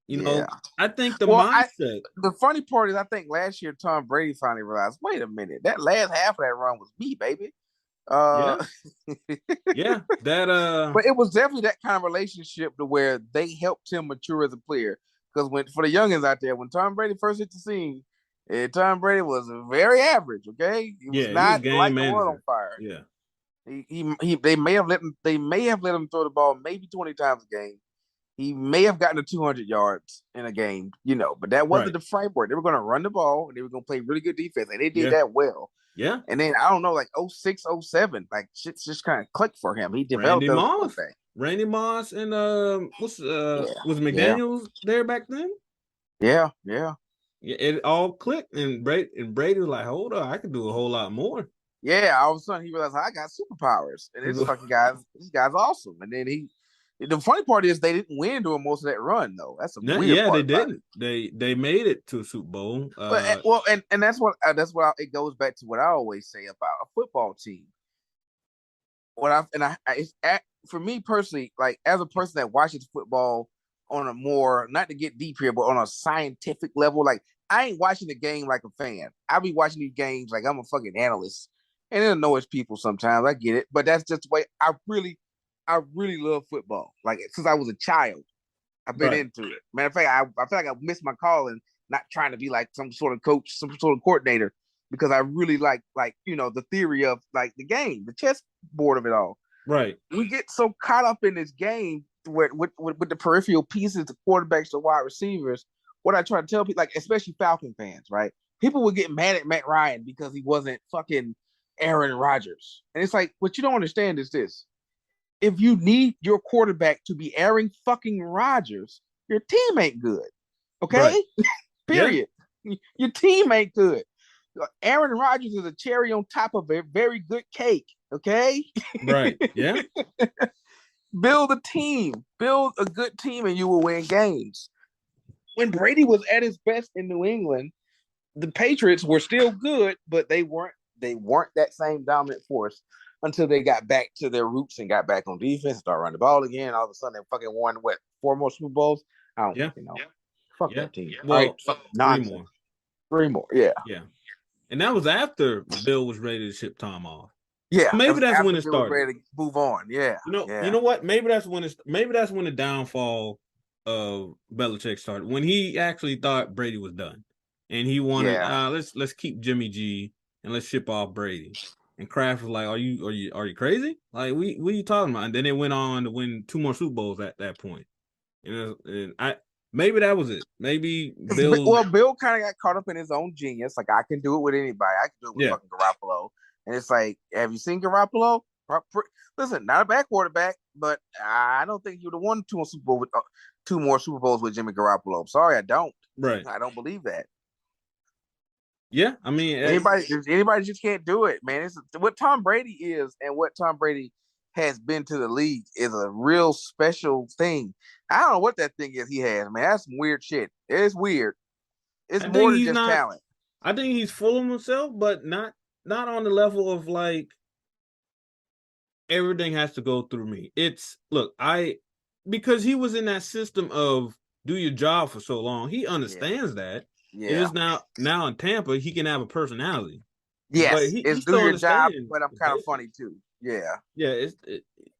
You know, I think the mindset. The funny part is, I think last year Tom Brady finally realized, wait a minute, that last half of that run was me, baby. Yeah, but it was definitely that kind of relationship to where they helped him mature as a player. Because for the youngins out there, when Tom Brady first hit the scene, Tom Brady was very average. Okay, he was not like the world on fire. Yeah, they may have let him throw the ball maybe 20 times a game. He may have gotten to 200 yards in a game, but that wasn't the framework. They were going to run the ball and they were going to play really good defense, and they did that well. Yeah. And then I don't know, like 06, 07, like shit's just kind of clicked for him. He developed those things. Randy Moss and was McDaniels there back then? Yeah. It all clicked, and Brady was like, hold on, I can do a whole lot more. Yeah, all of a sudden he realized I got superpowers, and this guy's awesome. And then the funny part is they didn't win during most of that run, though. That's a weird part. They didn't. They made it to a Super Bowl. And that's what it goes back to what I always say about a football team. For me personally, like as a person that watches football on a more, not to get deep here, but on a scientific level, like I ain't watching the game like a fan. I be watching these games like I'm a fucking analyst, and it annoys people sometimes. I get it, but that's just the way I really love football. Like since I was a child, I've been into it. Matter of fact, I feel like I missed my calling, not trying to be like some sort of coach, some sort of coordinator, because I really like the theory of like the game, the chessboard of it all. Right. We get so caught up in this game with the peripheral pieces, the quarterbacks, the wide receivers. What I try to tell people, like especially Falcon fans, right? People would get mad at Matt Ryan because he wasn't fucking Aaron Rodgers, and it's like, what you don't understand is this. If you need your quarterback to be Aaron fucking Rodgers, your team ain't good. Okay? Right. Period. Yeah. Your team ain't good. Aaron Rodgers is a cherry on top of a very good cake. Okay? Right. Yeah. Build a team. Build a good team and you will win games. When Brady was at his best in New England, the Patriots were still good, but they weren't that same dominant force until they got back to their roots and got back on defense, start running the ball again. All of a sudden, they fucking won 4 more Super Bowls. I don't fucking know. Fuck that team. Well, right? 3 more. Yeah. Yeah. And that was after Bill was ready to ship Tom off. Yeah. So maybe that's when it started. Ready to move on. Yeah. You know what? Maybe that's when the downfall of Belichick started. When he actually thought Brady was done, and he wanted let's keep Jimmy G and let's ship off Brady. And Kraft was like, "Are you crazy? Like, what are you talking about?" And then they went on to win 2 more Super Bowls at that point. And maybe that was it. Maybe Bill kind of got caught up in his own genius. Like, I can do it with anybody. I can do it with fucking Garoppolo. And it's like, have you seen Garoppolo? Listen, not a bad quarterback, but I don't think you'd have won 2 more Super Bowls with Jimmy Garoppolo. I'm sorry, I don't. Right. I don't believe that. Yeah, I mean, anybody just can't do it, man. It's what Tom Brady is, and what Tom Brady has been to the league is a real special thing. I don't know what that thing is he has, man. That's some weird shit. It's weird. It's more than just talent. I think he's full of himself, but not on the level of like everything has to go through me. Because he was in that system of do your job for so long, he understands that. Yeah. It is now in Tampa, he can have a personality. Yes, it's do your job, but I'm kind of funny too. Yeah. Yeah,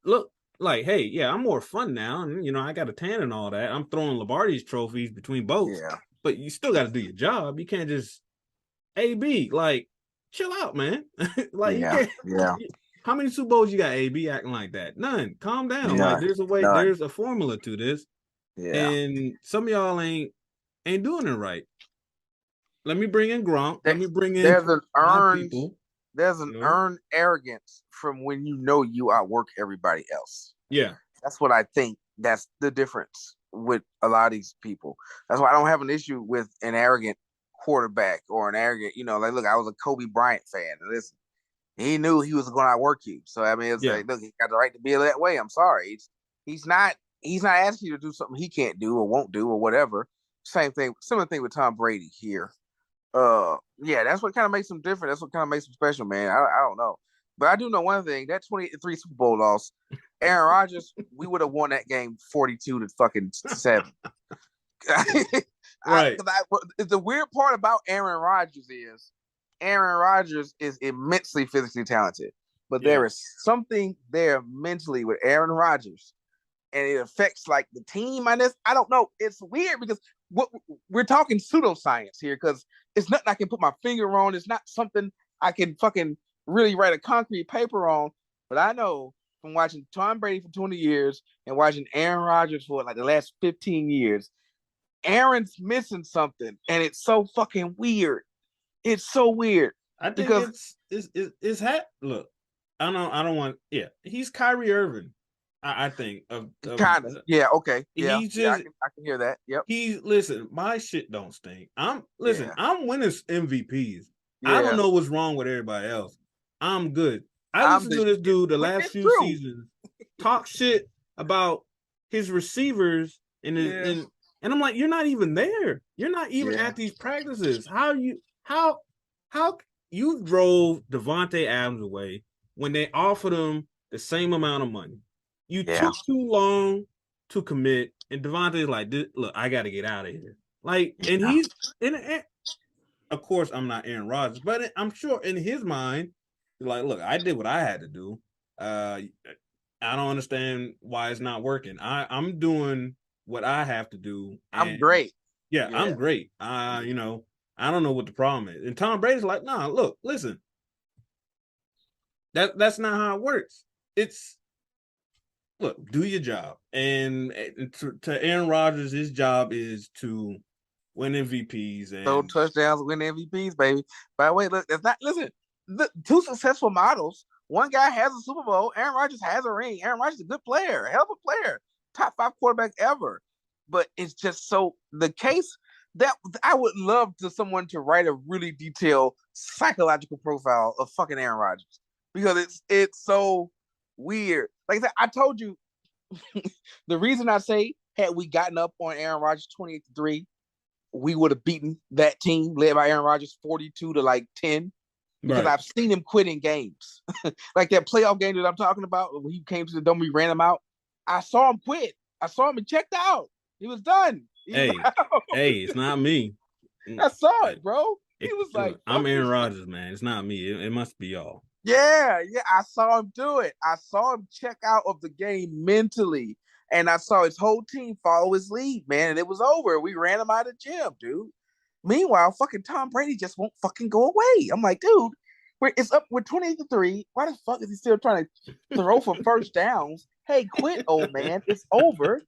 look like, hey, yeah, I'm more fun now, and I got a tan and all that. I'm throwing Lombardi's trophies between boats. Yeah. But you still got to do your job. You can't just AB, like, chill out, man. Like, yeah. How many Super Bowls you got, AB, acting like that? None. Calm down. Yeah. Like, there's a way, there's a formula to this. Yeah. And some of y'all ain't ain't doing it right. Let me bring in Gronk. Let me bring in my people. There's an earned arrogance from when you know you outwork everybody else. Yeah. That's what I think. That's the difference with a lot of these people. That's why I don't have an issue with an arrogant quarterback or an arrogant, like, look, I was a Kobe Bryant fan. Listen, he knew he was going to outwork you. So, I mean, it's like, look, he got the right to be that way. I'm sorry. He's not asking you to do something he can't do or won't do or whatever. Same thing, similar thing with Tom Brady here. Yeah, that's what kind of makes him different. That's what kind of makes him special, man. I don't know. But I do know one thing, that 28-3 Super Bowl loss, Aaron Rodgers, we would have won that game 42-7. Right. The weird part about Aaron Rodgers is immensely physically talented, but there is something there mentally with Aaron Rodgers, and it affects like the team. I don't know. It's weird because we're talking pseudoscience here because it's nothing I can put my finger on. It's not something I can fucking really write a concrete paper on. But I know from watching Tom Brady for 20 years and watching Aaron Rodgers for like the last 15 years, Aaron's missing something, and it's so fucking weird. It's so weird. I think it's look, I don't want. Yeah, he's Kyrie Irving. I think kind of. Yeah. Okay. Yeah. He's just. I can hear that. Yep. Listen. My shit don't stink. I'm winning MVPs. Yeah. I don't know what's wrong with everybody else. I'm good. I listened to this dude the last few seasons talk shit about his receivers and I'm like, you're not even there. You're not even at these practices. How you drove Devontae Adams away when they offered him the same amount of money. You took too long to commit, and Devontae's like, look, I got to get out of here. Like, and he's of course, I'm not Aaron Rodgers, but I'm sure in his mind, he's like, look, I did what I had to do. I don't understand why it's not working. I'm doing what I have to do. I'm great. Yeah, I'm great. I don't know what the problem is. And Tom Brady's like, nah, look, listen. That's not how it works. It's look, do your job. And to Aaron Rodgers, his job is to win MVPs and throw touchdowns, win MVPs, baby. By the way, look, it's not the two successful models. One guy has a Super Bowl. Aaron Rodgers has a ring. Aaron Rodgers is a good player, a hell of a player, top 5 quarterback ever. But it's just so the case that I would love someone to write a really detailed psychological profile of fucking Aaron Rodgers because it's so weird. Like I told you, the reason I say had we gotten up on Aaron Rodgers 28-3, we would have beaten that team led by Aaron Rodgers 42-10. Because I've seen him quit in games. Like that playoff game that I'm talking about, when he came to the dome, we ran him out. I saw him quit. I saw him and checked out. He was done. Hey, it's not me. I saw it, bro. He was like, I'm Aaron Rodgers, man. It's not me. It must be y'all. Yeah. I saw him do it. I saw him check out of the game mentally. And I saw his whole team follow his lead, man. And it was over. We ran him out of the gym, dude. Meanwhile, fucking Tom Brady just won't fucking go away. I'm like, dude, it's up. We're 28-3. Why the fuck is he still trying to throw for first downs? Hey, quit, old man. It's over.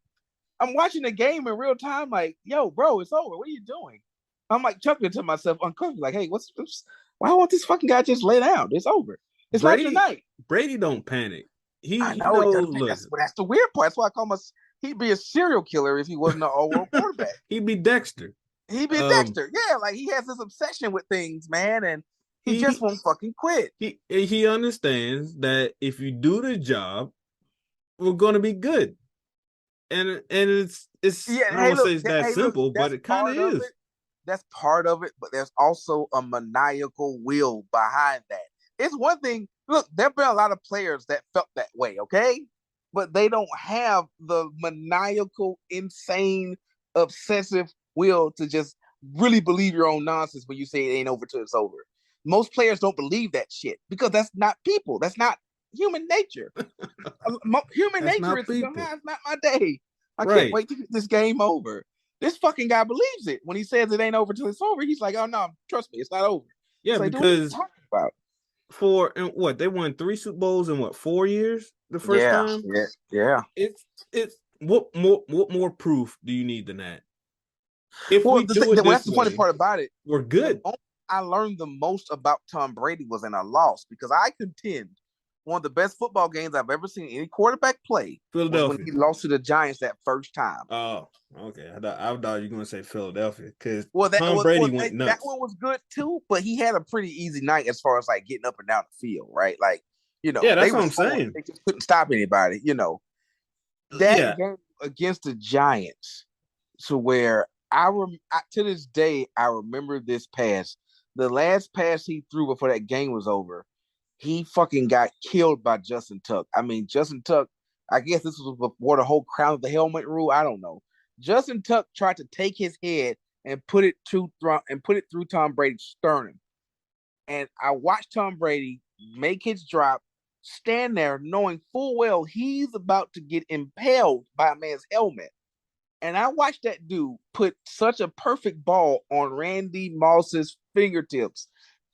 I'm watching the game in real time. Like, yo, bro, it's over. What are you doing? I'm like chuckling to myself uncomfortably. Like, hey, why won't this fucking guy just lay down? It's over. It's Brady, not tonight. Brady don't panic. I know. That's the weird part. That's why I call him he'd be a serial killer if he wasn't an all-world quarterback. He'd be Dexter. He'd be Dexter. Yeah, like he has this obsession with things, man, and he just won't fucking quit. He understands that if you do the job, we're going to be good. And it's I don't say it's that simple, but it kind of is. That's part of it, but there's also a maniacal will behind that. It's one thing. Look, there've been a lot of players that felt that way, okay? But they don't have the maniacal, insane, obsessive will to just really believe your own nonsense when you say it ain't over till it's over. Most players don't believe that shit because that's not people. That's not human nature. Human nature is it's not my day. I can't wait to get this game over. This fucking guy believes it. When he says it ain't over till it's over, he's like, oh no, trust me, it's not over. Yeah, like, because for what they won 3 Super Bowls in 4 years the first time? Yeah. It's what more proof do you need than that? if we do it that's this the funny way, part about it. we're good. I learned the most about Tom Brady was in a loss, because I contend one of the best football games I've ever seen any quarterback play was when he lost to the Giants that first time. Oh, okay. I thought you were going to say Philadelphia, because Tom Brady went nuts. That one was good too, but he had a pretty easy night as far as like getting up and down the field, right? Like, you know, yeah, that's what I'm saying. They just couldn't stop anybody, you know. That game against the Giants, to where to this day, I remember this pass. The last pass he threw before that game was over, he fucking got killed by Justin Tuck. I mean, Justin Tuck, I guess this was before the whole crown of the helmet rule. I don't know. Justin Tuck tried to take his head and put it through Tom Brady's sternum. And I watched Tom Brady make his drop, stand there knowing full well he's about to get impaled by a man's helmet. And I watched that dude put such a perfect ball on Randy Moss's fingertips.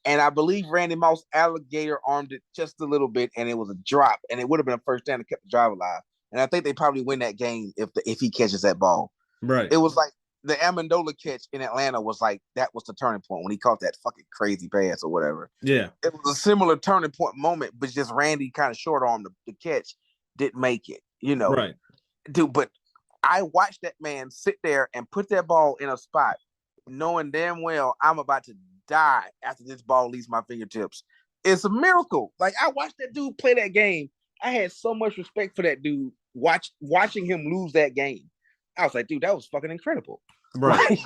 And I believe Randy Moss alligator armed it just a little bit, and it was a drop. And it would have been a first down to keep the drive alive. And I think they probably win that game if he catches that ball. Right. It was like the Amendola catch in Atlanta was like, that was the turning point when he caught that fucking crazy pass or whatever. Yeah. It was a similar turning point moment, but just Randy kind of short armed the catch, didn't make it, you know. Right. Dude, but I watched that man sit there and put that ball in a spot, knowing damn well I'm about to die after this ball leaves my fingertips. It's a miracle. Like, I watched that dude play that game. I had so much respect for that dude. Watching him lose that game, I was like, dude, that was fucking incredible. Right. Like,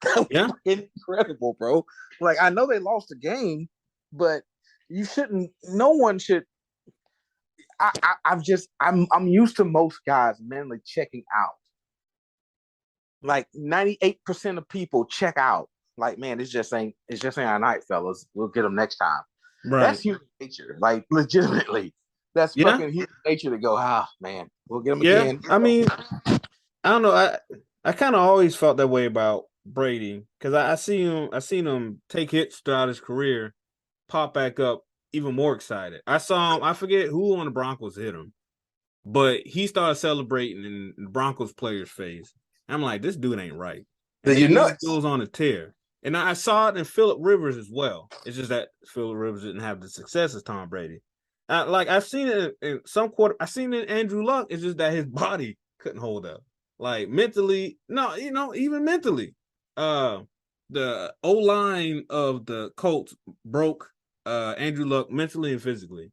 that was fucking incredible, bro. Like, I know they lost the game, but you shouldn't. No one should. I'm used to most guys mentally checking out. Like 98% of people check out. Like, man, it's just ain't our night, fellas. We'll get them next time. Right. That's human nature. Like, legitimately, that's fucking human nature to go, man, we'll get them again. I mean, I don't know. I kind of always felt that way about Brady, because I seen him take hits throughout his career, pop back up even more excited. I saw him, I forget who on the Broncos hit him, but he started celebrating in the Broncos players' face. I'm like, this dude ain't right. And you know, goes on a tear. And I saw it in Phillip Rivers as well. It's just that Phillip Rivers didn't have the success as Tom Brady. Like, I've seen it in some quarter. I've seen it in Andrew Luck. It's just that his body couldn't hold up. Like, mentally, no, you know, even mentally. The O-line of the Colts broke Andrew Luck mentally and physically.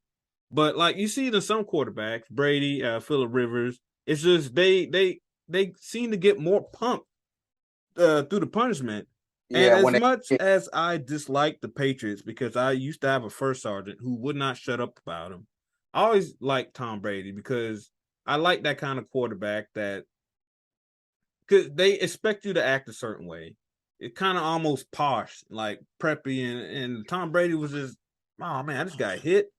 But like, you see it in some quarterbacks, Brady, Phillip Rivers, it's just they seem to get more pumped through the punishment. Yeah, and as much as I dislike the Patriots, because I used to have a first sergeant who would not shut up about him, I always liked Tom Brady because I like that kind of quarterback that, because they expect you to act a certain way. It kind of almost posh, like preppy, and Tom Brady was just, oh man, I just got hit.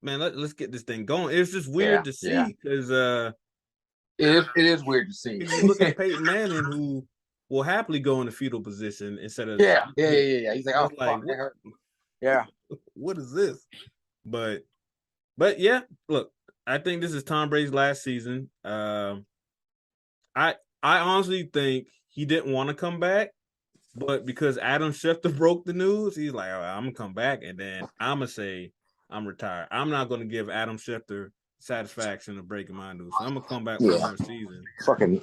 Man, let's get this thing going. It's just weird to see, because it is weird to see. If you look at Peyton Manning, who will happily go in the fetal position instead of yeah. He's like, oh, fuck, that hurt. Yeah. What is this? But yeah, look, I think this is Tom Brady's last season. I honestly think he didn't want to come back, but because Adam Schefter broke the news, he's like, all right, I'm gonna come back, and then I'm gonna say I'm retired. I'm not gonna give Adam Schefter satisfaction of breaking my news. So I'm gonna come back for another season. Fucking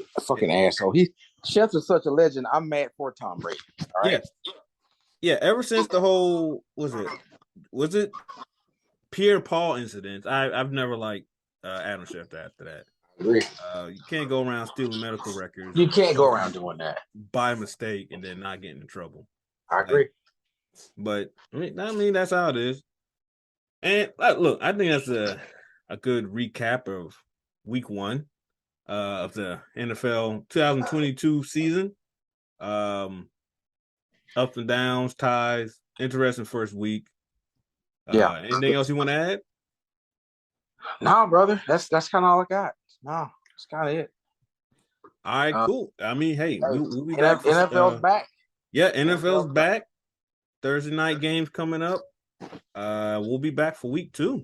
asshole. Schefter's such a legend. I'm mad for Tom Brady. All right. Yeah. Ever since the whole was it Pierre-Paul incident, I've never liked Adam Schefter after that. I agree. You can't go around stealing medical records. You can't go around doing that by mistake and then not getting in trouble. I agree. But I mean that's how it is. And look, I think that's a good recap of week 1 of the NFL 2022 season. Ups and downs, ties, interesting first week. Anything else you want to add? No, brother. That's kind of all I got. No, that's kind of it. All right, cool. I mean, hey, we'll be back. NFL's back. Yeah, NFL's back. Thursday night games coming up. We'll be back for week 2.